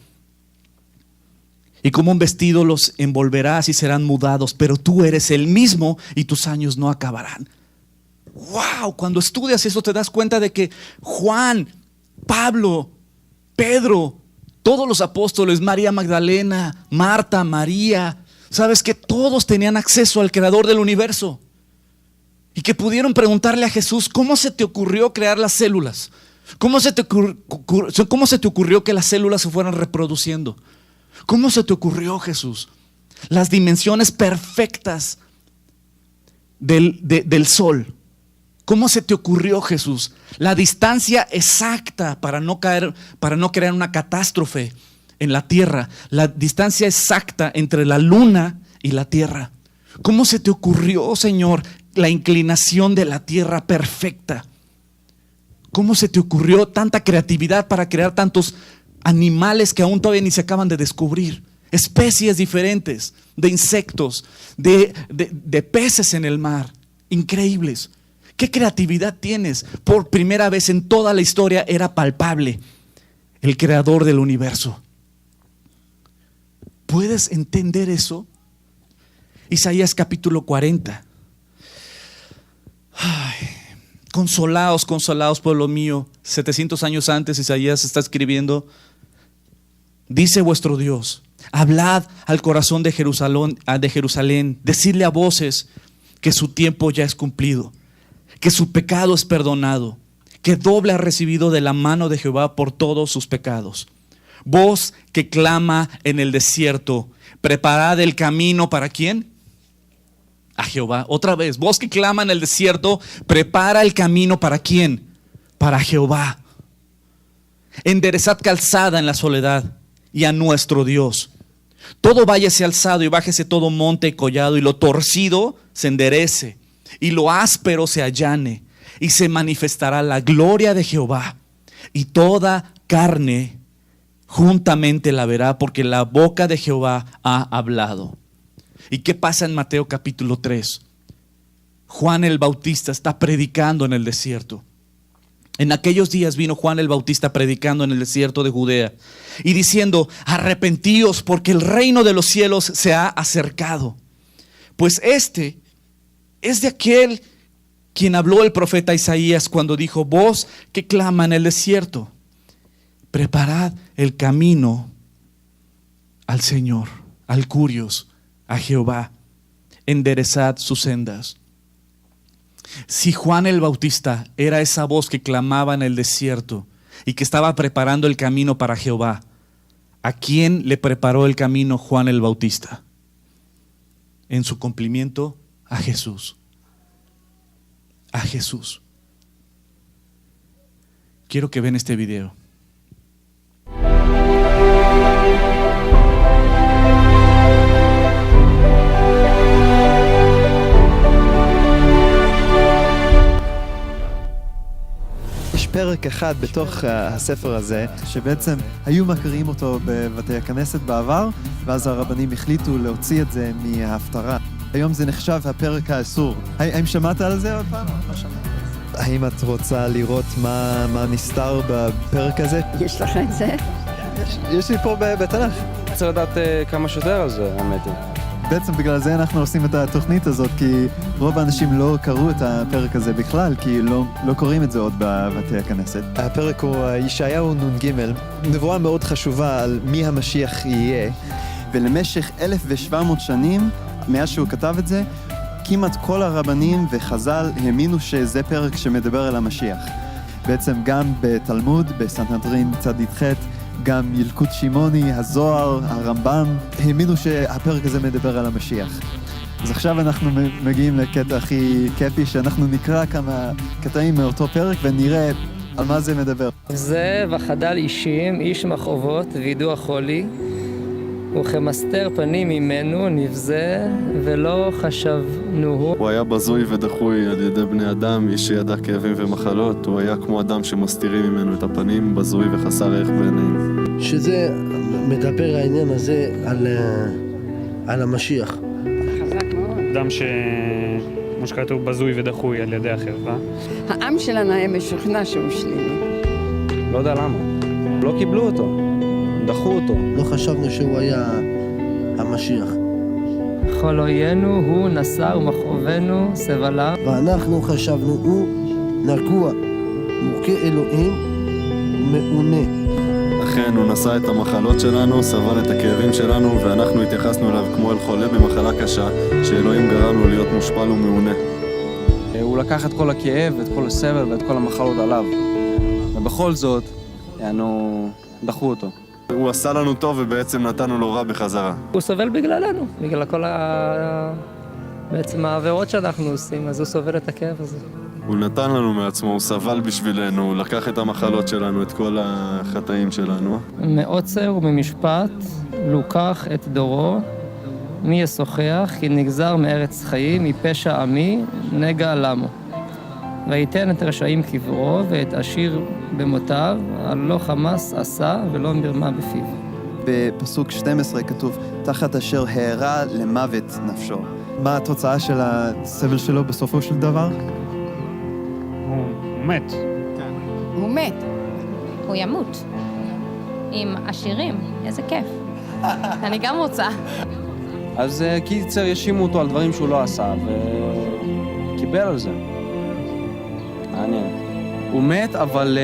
Y como un vestido los envolverás y serán mudados, pero tú eres el mismo y tus años no acabarán. ¡Wow! Cuando estudias eso te das cuenta de que Juan, Pablo, Pedro, todos los apóstoles, María Magdalena, Marta, María, sabes que todos tenían acceso al creador del universo. Y que pudieron preguntarle a Jesús, ¿cómo se te ocurrió crear las células? ¿Cómo se te ocurrió que las células se fueran reproduciendo? ¿Cómo se te ocurrió, Jesús? Las dimensiones perfectas del sol. ¿Cómo se te ocurrió, Jesús? La distancia exacta para no crear una catástrofe en la tierra. La distancia exacta entre la luna y la tierra. ¿Cómo se te ocurrió, Señor, la inclinación de la tierra perfecta? ¿Cómo se te ocurrió tanta creatividad para crear tantos animales que aún todavía ni se acaban de descubrir? Especies diferentes de insectos, de peces en el mar, increíbles. ¿Qué creatividad tienes? Por primera vez en toda la historia era palpable el creador del universo. ¿Puedes entender eso? Isaías capítulo 40. Ay, consolaos, pueblo mío. 700 años antes Isaías está escribiendo. Dice vuestro Dios: hablad al corazón de Jerusalén, decidle a voces que su tiempo ya es cumplido, que su pecado es perdonado, que doble ha recibido de la mano de Jehová por todos sus pecados. Voz que clama en el desierto, preparad el camino ¿para quién? A Jehová. Otra vez, voz que clama en el desierto, prepara el camino ¿para quién? Para Jehová. Enderezad calzada en la soledad y a nuestro Dios. Todo valle sea alzado y bájese todo monte y collado, y lo torcido se enderece y lo áspero se allane, y se manifestará la gloria de Jehová, y toda carne juntamente la verá, porque la boca de Jehová ha hablado. ¿Y qué pasa en Mateo capítulo 3? Juan el Bautista está predicando en el desierto. En aquellos días vino Juan el Bautista predicando en el desierto de Judea y diciendo: arrepentíos, porque el reino de los cielos se ha acercado. Pues este es de aquel quien habló el profeta Isaías cuando dijo: voz que clama en el desierto, preparad el camino al Señor, al Curios, a Jehová, enderezad sus sendas. Si Juan el Bautista era esa voz que clamaba en el desierto y que estaba preparando el camino para Jehová, ¿a quién le preparó el camino Juan el Bautista? En su cumplimiento, a Jesús. A Jesús. Quiero que vean este video. יש פרק אחד בתוך הספר הזה, שבעצם היו מקריאים אותו בבתי הכנסת בעבר, ואז הרבנים החליטו להוציא את זה מההפטרה. היום זה נחשב הפרק האסור. האם שמעת על זה עוד פעם? לא שמעת. האם את רוצה לראות מה נסתר בפרק הזה? יש לך את זה? יש לי פה בתנ"ך. רוצה לדעת כמה שיותר על זה, האמת היא. בעצם בגלל זה אנחנו עושים את התוכנית הזאת, כי רוב האנשים לא קראו את הפרק הזה בכלל, כי לא קוראים את זה עוד בבתי הכנסת. הפרק הוא ישעיהו נ"ג, נבואה מאוד חשובה על מי המשיח יהיה. ולמשך 1,700 שנים, מאז שהוא כתב את זה, כמעט כל הרבנים וחז"ל האמינו שזה פרק שמדבר על המשיח. בעצם גם בתלמוד, בסנהדרין צ"ח, גם ילקוט שמעוני, הזוהר, הרמב"ם, האמינו שהפרק הזה מדבר על המשיח. אז עכשיו אנחנו מגיעים לקטע הכי כיפי, שאנחנו נקרא כמה קטעים מאותו פרק ונראה על מה זה מדבר. זה וחדל אישים, איש מכאובות וידוע חולי, וכמסתר פנים ממנו נבזה ולא חשבנוהו. הוא היה בזוי ודחוי על ידי בני אדם, איש שידע כאבים ומחלות. הוא היה כמו אדם שמסתירים ממנו את הפנים, בזוי וחסר ערך בעיניהם. שזה מדבר העניין הזה על המשיח. אדם כמו שכתוב בזוי ודחוי על ידי החרפה. העם שלנו היה משוכנע שהוא שלילי. לא יודע למה. לא קיבלו אותו. דחו אותו. לא חשבנו שהוא היה המשיח. כל אוינו הוא נסר ומכאובנו סבלה. ואנחנו חשבנו הוא נגוע, מוכה אלוהים, מעונה. אכן, הוא נשא את המחלות שלנו, סבל את הכאבים שלנו, ואנחנו התייחסנו אליו כמו אל חולה במחלה קשה, שאלוהים גרם לו להיות מושפל ומעונה. הוא לקח את כל הכאב, את כל הסבל ואת כל המחלות עליו. ובכל זאת, דחו אותו. הוא עשה לנו טוב ובעצם נתנו לו רע בחזרה. הוא סובל בגללנו, בגלל כל בעצם העבירות שאנחנו עושים, אז הוא סובל את הכאב הזה. הוא נתן לנו מעצמו, הוא סבל בשבילנו, הוא לקח את המחלות שלנו, את כל החטאים שלנו. מעוצר וממשפט לוקח את דורו, מי ישוחח, כי נגזר מארץ חיים, מפשע עמי, נגע למו. ויתן את רשעים קברו ואת עשיר במותיו, על לא חמס עשה ולא מרמה בפיו. בפסוק 12 כתוב, תחת אשר הערה למוות נפשו. מה התוצאה של הסבל שלו בסופו של דבר? הוא מת. הוא מת. הוא ימות. עם עשירים, איזה כיף. אני גם רוצה. אז קיצר ישימו אותו על דברים שהוא לא עשה, וקיבל על זה. מעניין. הוא מת, אבל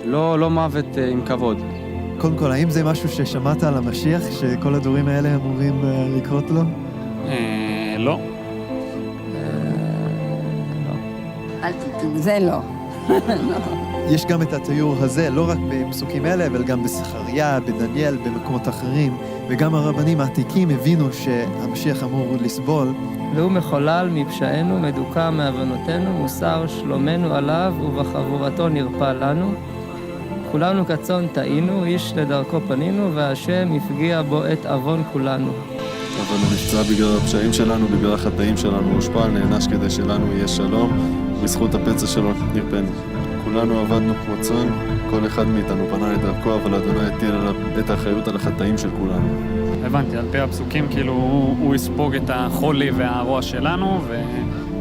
לא מוות עם כבוד. קודם כל, האם זה משהו ששמעת על המשיח, שכל הדברים האלה אמורים לקרות לו? לא. זה לא. יש גם את התיאור הזה, לא רק בפסוקים אלה, אבל גם בזכריה, בדניאל, במקומות אחרים, וגם הרבנים העתיקים הבינו שהמשיח אמור לסבול. והוא מחולל מפשענו, מדוכא מעוונותינו, מוסר שלומנו עליו, ובחבורתו נרפא לנו. כולנו כצאן טעינו, איש לדרכו פנינו, והשם הפגיע בו את עוון כולנו. אבל הוא נפצע בגלל הפשעים שלנו, בגלל החטאים שלנו, הוא הושפל, נענש כדי שלנו יהיה שלום, בזכות הפצע שלו נרפאנו. כולנו עבדנו כמו צאן, כל אחד מאיתנו פנה לדרכו, אבל אדוני הטיל עליו את האחריות על החטאים של כולנו. הבנתי, על פי הפסוקים, כאילו הוא יספוג את החולי והרוע שלנו,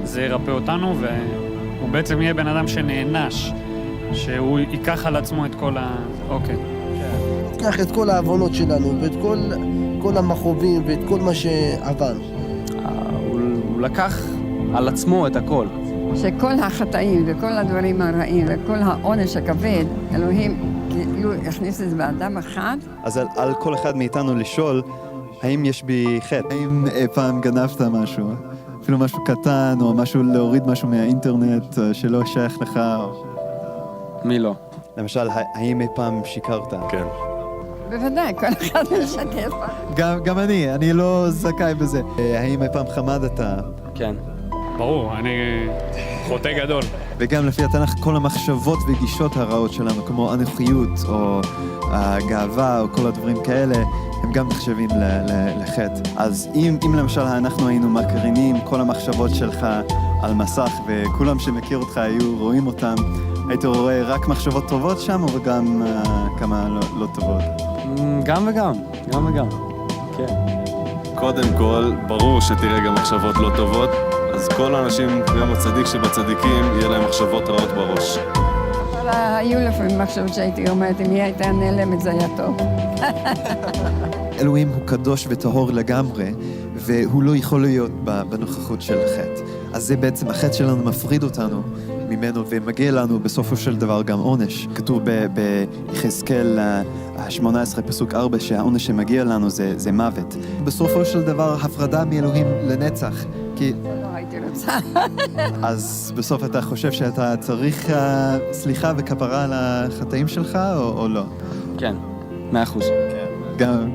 וזה ירפא אותנו, והוא בעצם יהיה בן אדם שנענש, שהוא ייקח על עצמו את כל אוקיי. ייקח את כל העוונות שלנו, ואת כל המכאובים, ואת כל מה שעברנו. הוא לקח על עצמו את הכל. שכל החטאים וכל הדברים הרעים וכל העונש הכבד, אלוהים כאילו הכניס את זה באדם אחד. אז על כל אחד מאיתנו לשאול, האם יש בי חטא? האם אי פעם גנבת משהו? אפילו משהו קטן, או משהו להוריד משהו מהאינטרנט שלא שייך לך? מי לא? למשל, האם אי פעם שיקרת? כן. בוודאי, כל אחד משקר. גם אני לא זכאי בזה. האם אי פעם חמדת? כן. ברור, אני חוטא גדול. וגם לפי התנ"ך, כל המחשבות וגישות הרעות שלנו, כמו אנוכיות או הגאווה או כל הדברים כאלה, הם גם נחשבים לחטא. אז אם למשל אנחנו היינו מקרינים כל המחשבות שלך על מסך, וכולם שמכיר אותך היו רואים אותם, היית רואה רק מחשבות טובות שם, או גם כמה לא טובות? גם וגם, כן. קודם כל, ברור שתראה גם מחשבות לא טובות, אז כל האנשים, גם הצדיק שבצדיקים, יהיה להם מחשבות רעות בראש. אבל היו לפעמים מחשבות שהייתי אומרת, אם היא הייתה נעלמת זה היה טוב. אלוהים הוא קדוש וטהור לגמרי, והוא לא יכול להיות בנוכחות של החטא. אז זה בעצם, החטא שלנו מפריד אותנו ממנו, ומגיע לנו בסופו של דבר גם עונש. כתוב ביחזקאל 18 פסוק 4, שהעונש שמגיע לנו זה מוות. בסופו של דבר הפרדה מאלוהים לנצח. כי... לא הייתי רוצה. אז בסוף אתה חושב שאתה צריך סליחה וכפרה על החטאים שלך, או לא? כן, 100%.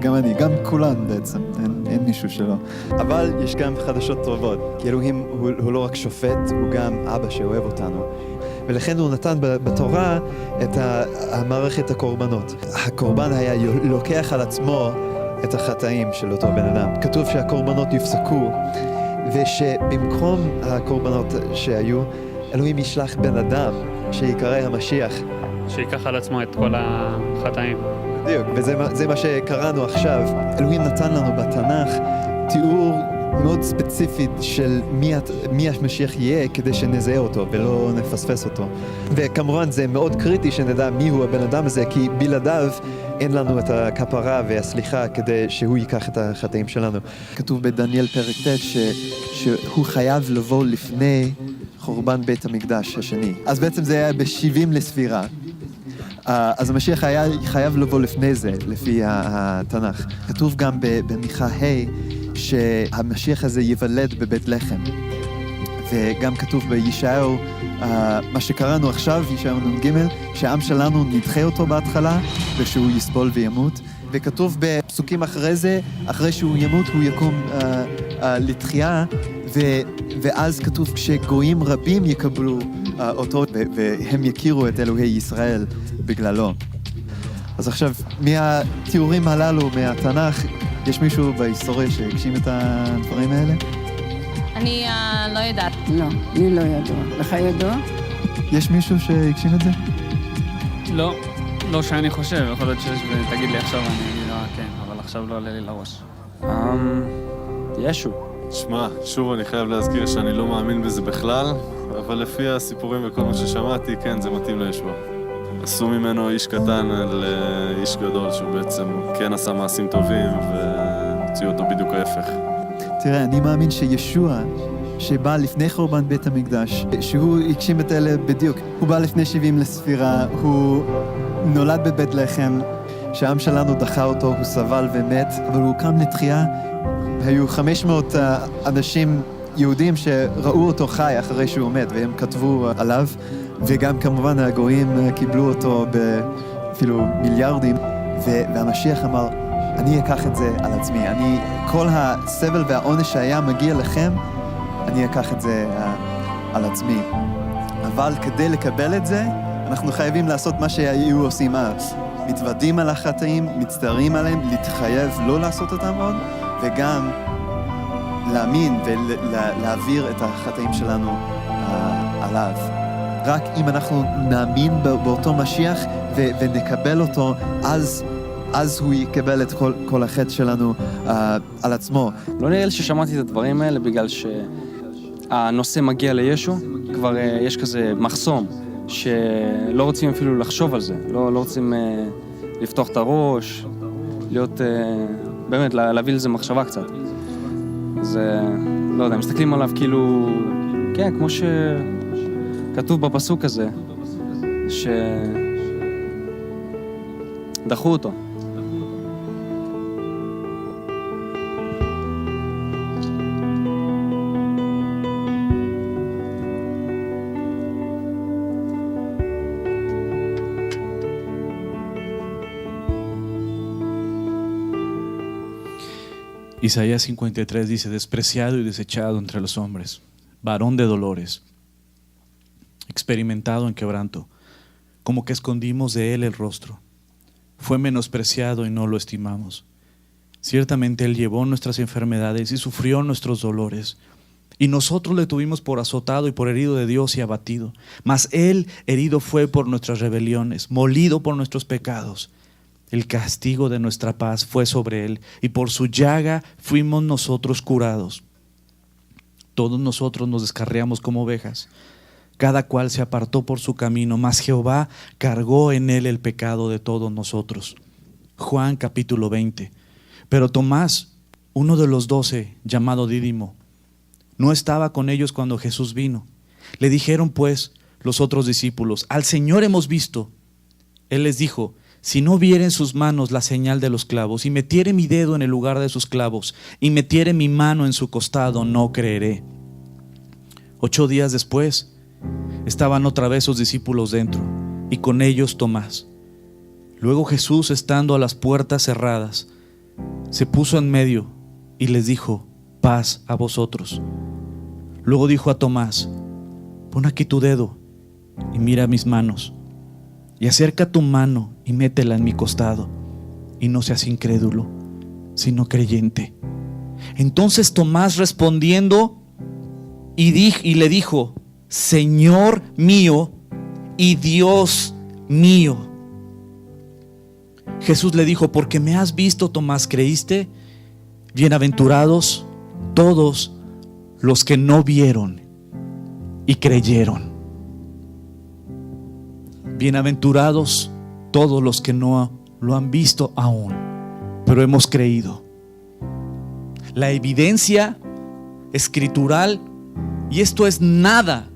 גם אני, גם כולן בעצם, אין מישהו שלא. אבל יש גם חדשות טובות, כי אלוהים הוא לא רק שופט, הוא גם אבא שאוהב אותנו. ולכן הוא נתן בתורה את מערכת הקורבנות. הקורבן היה לוקח על עצמו את החטאים של אותו בן אדם. כתוב שהקורבנות יפסקו, ושבמקום הקורבנות שהיו, אלוהים ישלח בן אדם שיקרא המשיח. שיקח על עצמו את כל החטאים. בדיוק, וזה מה שקראנו עכשיו. אלוהים נתן לנו בתנ"ך תיאור מאוד ספציפית של מי המשיח יהיה כדי שנזהה אותו ולא נפספס אותו. וכמובן זה מאוד קריטי שנדע מי הוא הבן אדם הזה, כי בלעדיו אין לנו את הכפרה והסליחה כדי שהוא ייקח את החטאים שלנו. כתוב בדניאל פרק ט' שהוא חייב לבוא לפני חורבן בית המקדש השני. אז בעצם זה היה ב-70 לספירה. אז המשיח היה חייב לבוא לפני זה, לפי התנ"ך. כתוב גם במיכה ה' שהמשיח הזה ייוולד בבית לחם. וגם כתוב בישעיהו, מה שקראנו עכשיו, ישעיהו נ"ג, שהעם שלנו נדחה אותו בהתחלה, ושהוא יסבול וימות. וכתוב בפסוקים אחרי זה, אחרי שהוא ימות, הוא יקום לתחייה, ואז כתוב כשגויים רבים יקבלו אותו, והם יכירו את אלוהי ישראל בגללו. אז עכשיו, מהתיאורים הללו, מהתנ"ך, יש מישהו בהיסטוריה שהגשים את הדברים האלה? אני לא יודעת. לא, לי לא ידוע. לך ידוע? יש מישהו שהגשים את זה? לא, לא שאני חושב, יכול להיות שיש, ותגיד לי עכשיו, אני אגיד לו, כן, אבל עכשיו לא עולה לי לראש. ישו. שמע, שוב אני חייב להזכיר שאני לא מאמין בזה בכלל, אבל לפי הסיפורים וכל מה ששמעתי, כן, זה מתאים לישוע. עשו ממנו איש קטן לאיש גדול, שהוא בעצם כן עשה מעשים טובים, והוציאו אותו בדיוק ההפך. תראה, אני מאמין שישוע, שבא לפני חורבן בית המקדש, שהוא הגשים את אלה בדיוק. הוא בא לפני 70 לספירה, הוא נולד בבית לחם, שהעם שלנו דחה אותו, הוא סבל ומת, אבל הוא קם לתחייה. היו 500 אנשים יהודים שראו אותו חי אחרי שהוא מת, והם כתבו עליו, וגם כמובן הגויים קיבלו אותו אפילו מיליארדים, והמשיח אמר, אני אקח את זה על עצמי, כל הסבל והעונש שהיה מגיע לכם, אני אקח את זה על עצמי. אבל כדי לקבל את זה, אנחנו חייבים לעשות מה שהיו עושים אז. מתוודים על החטאים, מצטערים עליהם, להתחייב לא לעשות אותם עוד, וגם להאמין ולהעביר את החטאים שלנו עליו. רק אם אנחנו נאמין באותו משיח ונקבל אותו, אז הוא יקבל את כל החטא שלנו על עצמו. לא נראה לי ששמעתי את הדברים האלה בגלל שהנושא מגיע לישו, כבר יש כזה מחסום, שלא רוצים אפילו לחשוב על זה, לא רוצים לפתוח את הראש, להיות, באמת, להביא לזה מחשבה קצת. אז לא יודע, מסתכלים עליו כאילו, כן, כמו שכתוב בפסוק הזה, שדחו אותו. Isaías 53 dice, despreciado y desechado entre los hombres, varón de dolores, experimentado en quebranto, como que escondimos de él el rostro. Fue menospreciado y no lo estimamos. Ciertamente él llevó nuestras enfermedades y sufrió nuestros dolores. Y nosotros le tuvimos por azotado y por herido de Dios y abatido. Mas él herido fue por nuestras rebeliones, molido por nuestros pecados. El castigo de nuestra paz fue sobre él, y por su llaga fuimos nosotros curados. Todos nosotros nos descarriamos como ovejas, cada cual se apartó por su camino, mas Jehová cargó en él el pecado de todos nosotros. Juan capítulo 20. Pero Tomás, uno de los 12, llamado Dídimo, no estaba con ellos cuando Jesús vino. Le dijeron pues los otros discípulos, al Señor hemos visto. Él les dijo, si no viere en sus manos la señal de los clavos, y metiere mi dedo en el lugar de sus clavos, y metiere mi mano en su costado, no creeré. 8 días después, estaban otra vez sus discípulos dentro, y con ellos Tomás. Luego Jesús, estando a las puertas cerradas, se puso en medio y les dijo: paz a vosotros. Luego dijo a Tomás: pon aquí tu dedo y mira mis manos, y acerca tu mano y métela en mi costado, y no seas incrédulo, sino creyente. Entonces Tomás, respondiendo y le dijo: Señor mío y Dios mío. Jesús le dijo: porque me has visto, Tomás, ¿creíste? Bienaventurados todos los que no vieron y creyeron. Bienaventurados todos los que no lo han visto aún, pero hemos creído. La evidencia escritural, y esto es nada,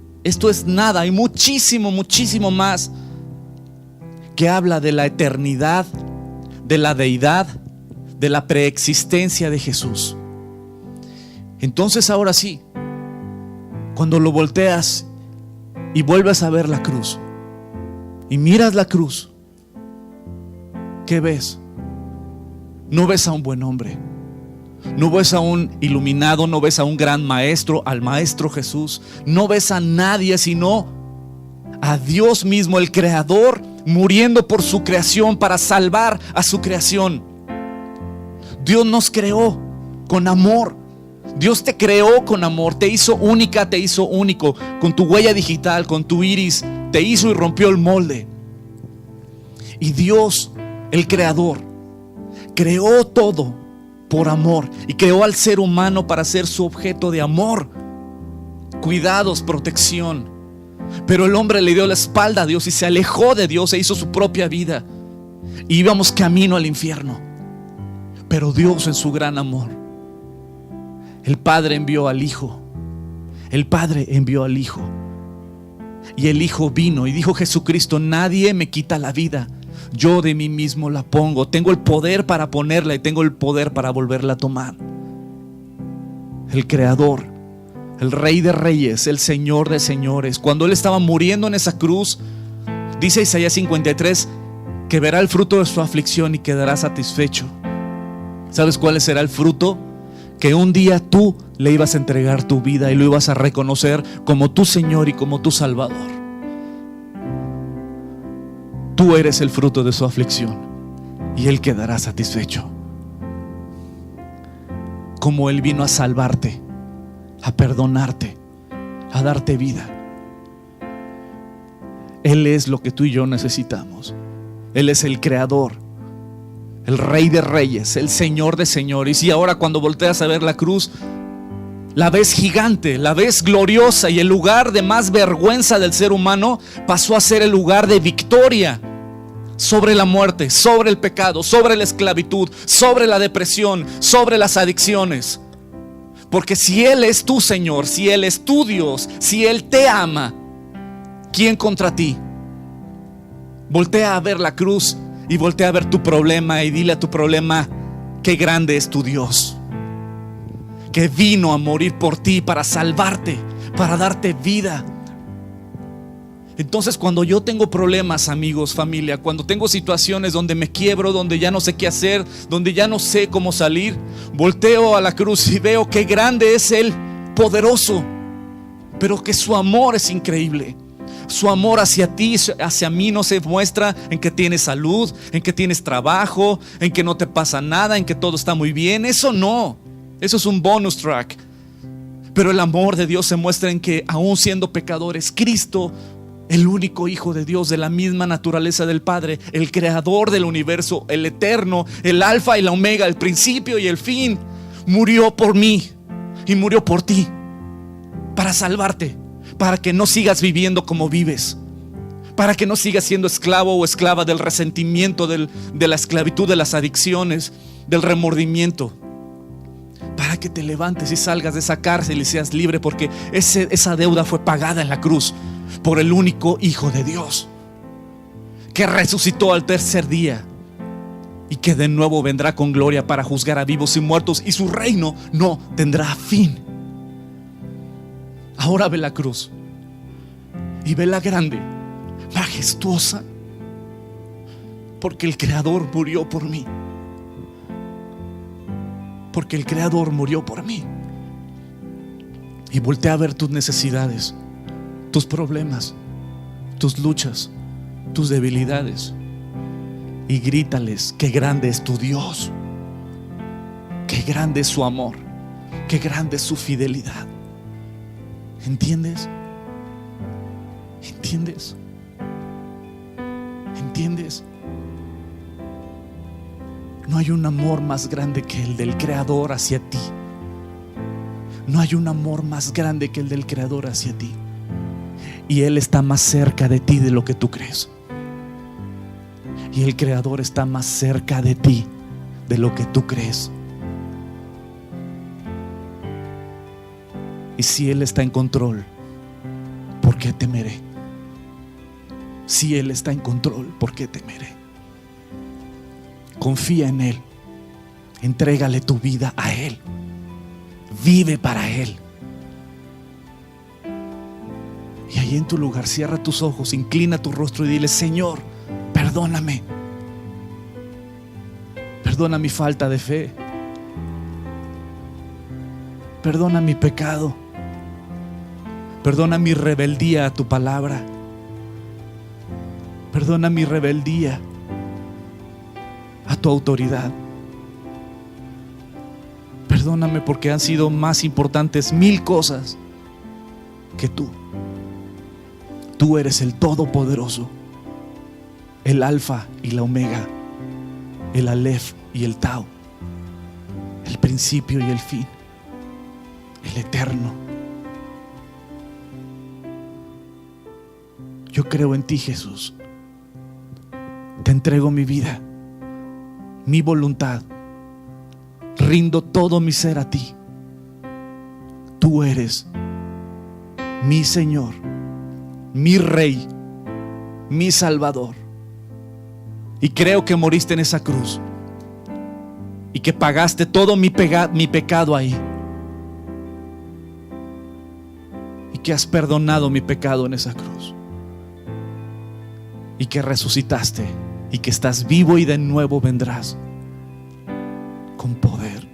hay muchísimo más que habla de la eternidad, de la deidad, de la preexistencia de Jesús. Entonces ahora sí, cuando lo volteas y vuelves a ver la cruz y miras la cruz, ¿qué ves? No ves a un buen hombre, no ves a un iluminado, no ves a un gran maestro, al maestro Jesús, no ves a nadie sino a Dios mismo, el creador, muriendo por su creación para salvar a su creación. Dios nos creó con amor. Dios te creó con amor, te hizo única, te hizo único, con tu huella digital, con tu iris, te hizo y rompió el molde. Y Dios, el creador, creó todo por amor y creó al ser humano para ser su objeto de amor, cuidados, protección. Pero el hombre le dio la espalda a Dios y se alejó de Dios e hizo su propia vida. Y íbamos camino al infierno. Pero Dios, en su gran amor, el Padre envió al Hijo. El Padre envió al Hijo. Y el Hijo vino y dijo Jesucristo: nadie me quita la vida, yo de mí mismo la pongo. Tengo el poder para ponerla y tengo el poder para volverla a tomar. El Creador, el Rey de Reyes, el Señor de Señores, cuando Él estaba muriendo en esa cruz, dice Isaías 53 que verá el fruto de su aflicción y quedará satisfecho. ¿Sabes cuál será el fruto? Que un día tú le ibas a entregar tu vida y lo ibas a reconocer como tu Señor y como tu Salvador. Tú eres el fruto de su aflicción y Él quedará satisfecho. Como Él vino a salvarte, a perdonarte, a darte vida. Él es lo que tú y yo necesitamos. Él es el Creador, el Rey de Reyes, el Señor de Señores. Y ahora cuando volteas a ver la cruz, la ves gigante, la ves gloriosa, y el lugar de más vergüenza del ser humano pasó a ser el lugar de victoria sobre la muerte, sobre el pecado, sobre la esclavitud, sobre la depresión, sobre las adicciones. Porque si Él es tu Señor, si Él es tu Dios, si Él te ama, ¿quién contra ti? Voltea a ver la cruz y voltea a ver tu problema y dile a tu problema: qué grande es tu Dios, que vino a morir por ti para salvarte, para darte vida. Entonces, cuando yo tengo problemas, amigos, familia, cuando tengo situaciones donde me quiebro, donde ya no sé qué hacer, donde ya no sé cómo salir, volteo a la cruz y veo qué grande es Él, poderoso, pero que su amor es increíble. Su amor hacia ti, hacia mí, no se muestra en que tienes salud, en que tienes trabajo, en que no te pasa nada, en que todo está muy bien. Eso no, eso es un bonus track. Pero el amor de Dios se muestra en que, aún siendo pecadores, Cristo, el único Hijo de Dios, de la misma naturaleza del Padre, el Creador del universo, el eterno, el alfa y la omega, el principio y el fin, murió por mí y murió por ti para salvarte, para que no sigas viviendo como vives, para que no sigas siendo esclavo o esclava del resentimiento, de la esclavitud, de las adicciones, del remordimiento, para que te levantes y salgas de esa cárcel y seas libre, porque esa deuda fue pagada en la cruz por el único Hijo de Dios, que resucitó al tercer día y que de nuevo vendrá con gloria para juzgar a vivos y muertos, y su reino no tendrá fin. Ahora ve la cruz y ve la grande, majestuosa, Porque el Creador murió por mí. Porque el Creador murió por mí. Y voltea a ver tus necesidades, tus problemas, tus luchas, tus debilidades, y grítales: qué grande es tu Dios, qué grande es su amor, qué grande es su fidelidad. ¿Entiendes? ¿Entiendes? ¿Entiendes? No hay un amor más grande que el del Creador hacia ti. No hay un amor más grande que el del Creador hacia ti. Y Él está más cerca de ti de lo que tú crees. Y el Creador está más cerca de ti de lo que tú crees. Y si Él está en control, ¿por qué temeré? Si Él está en control, ¿por qué temeré? Confía en Él. Entrégale tu vida a Él. Vive para Él. Y ahí en tu lugar, cierra tus ojos, inclina tu rostro y dile: Señor, perdóname. Perdona mi falta de fe. Perdona mi pecado. Perdona mi rebeldía a tu palabra. Perdona mi rebeldía a tu autoridad. Perdóname porque han sido más importantes 1000 cosas que tú. Tú eres el Todopoderoso, el Alfa y la Omega, el Aleph y el Tau, el principio y el fin, el eterno. Yo creo en ti, Jesús. Te entrego mi vida, mi voluntad. Rindo todo mi ser a ti. Tú eres mi Señor, mi Rey, mi Salvador. Y creo que moriste en esa cruz y que pagaste todo mi pecado ahí, y que has perdonado mi pecado en esa cruz, y que resucitaste y que estás vivo y de nuevo vendrás con poder.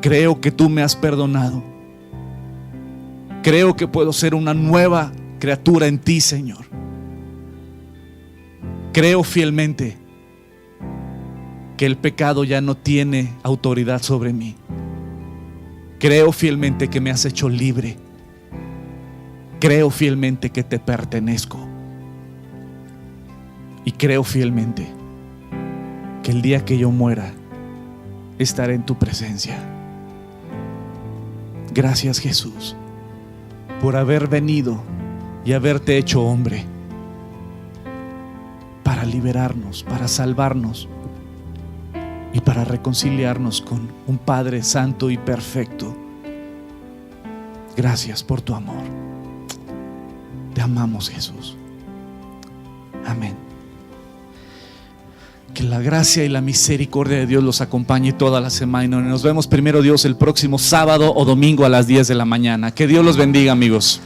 Creo que tú me has perdonado. Creo que puedo ser una nueva criatura en ti, Señor. Creo fielmente que el pecado ya no tiene autoridad sobre mí. Creo fielmente que me has hecho libre. Creo fielmente que te pertenezco. Y creo fielmente que el día que yo muera estaré en tu presencia. Gracias, Jesús, por haber venido y haberte hecho hombre para liberarnos, para salvarnos y para reconciliarnos con un Padre santo y perfecto. Gracias por tu amor. Te amamos, Jesús. Amén. Que la gracia y la misericordia de Dios los acompañe toda la semana. Nos vemos, primero Dios, el próximo sábado o domingo a las 10 de la mañana. Que Dios los bendiga, amigos.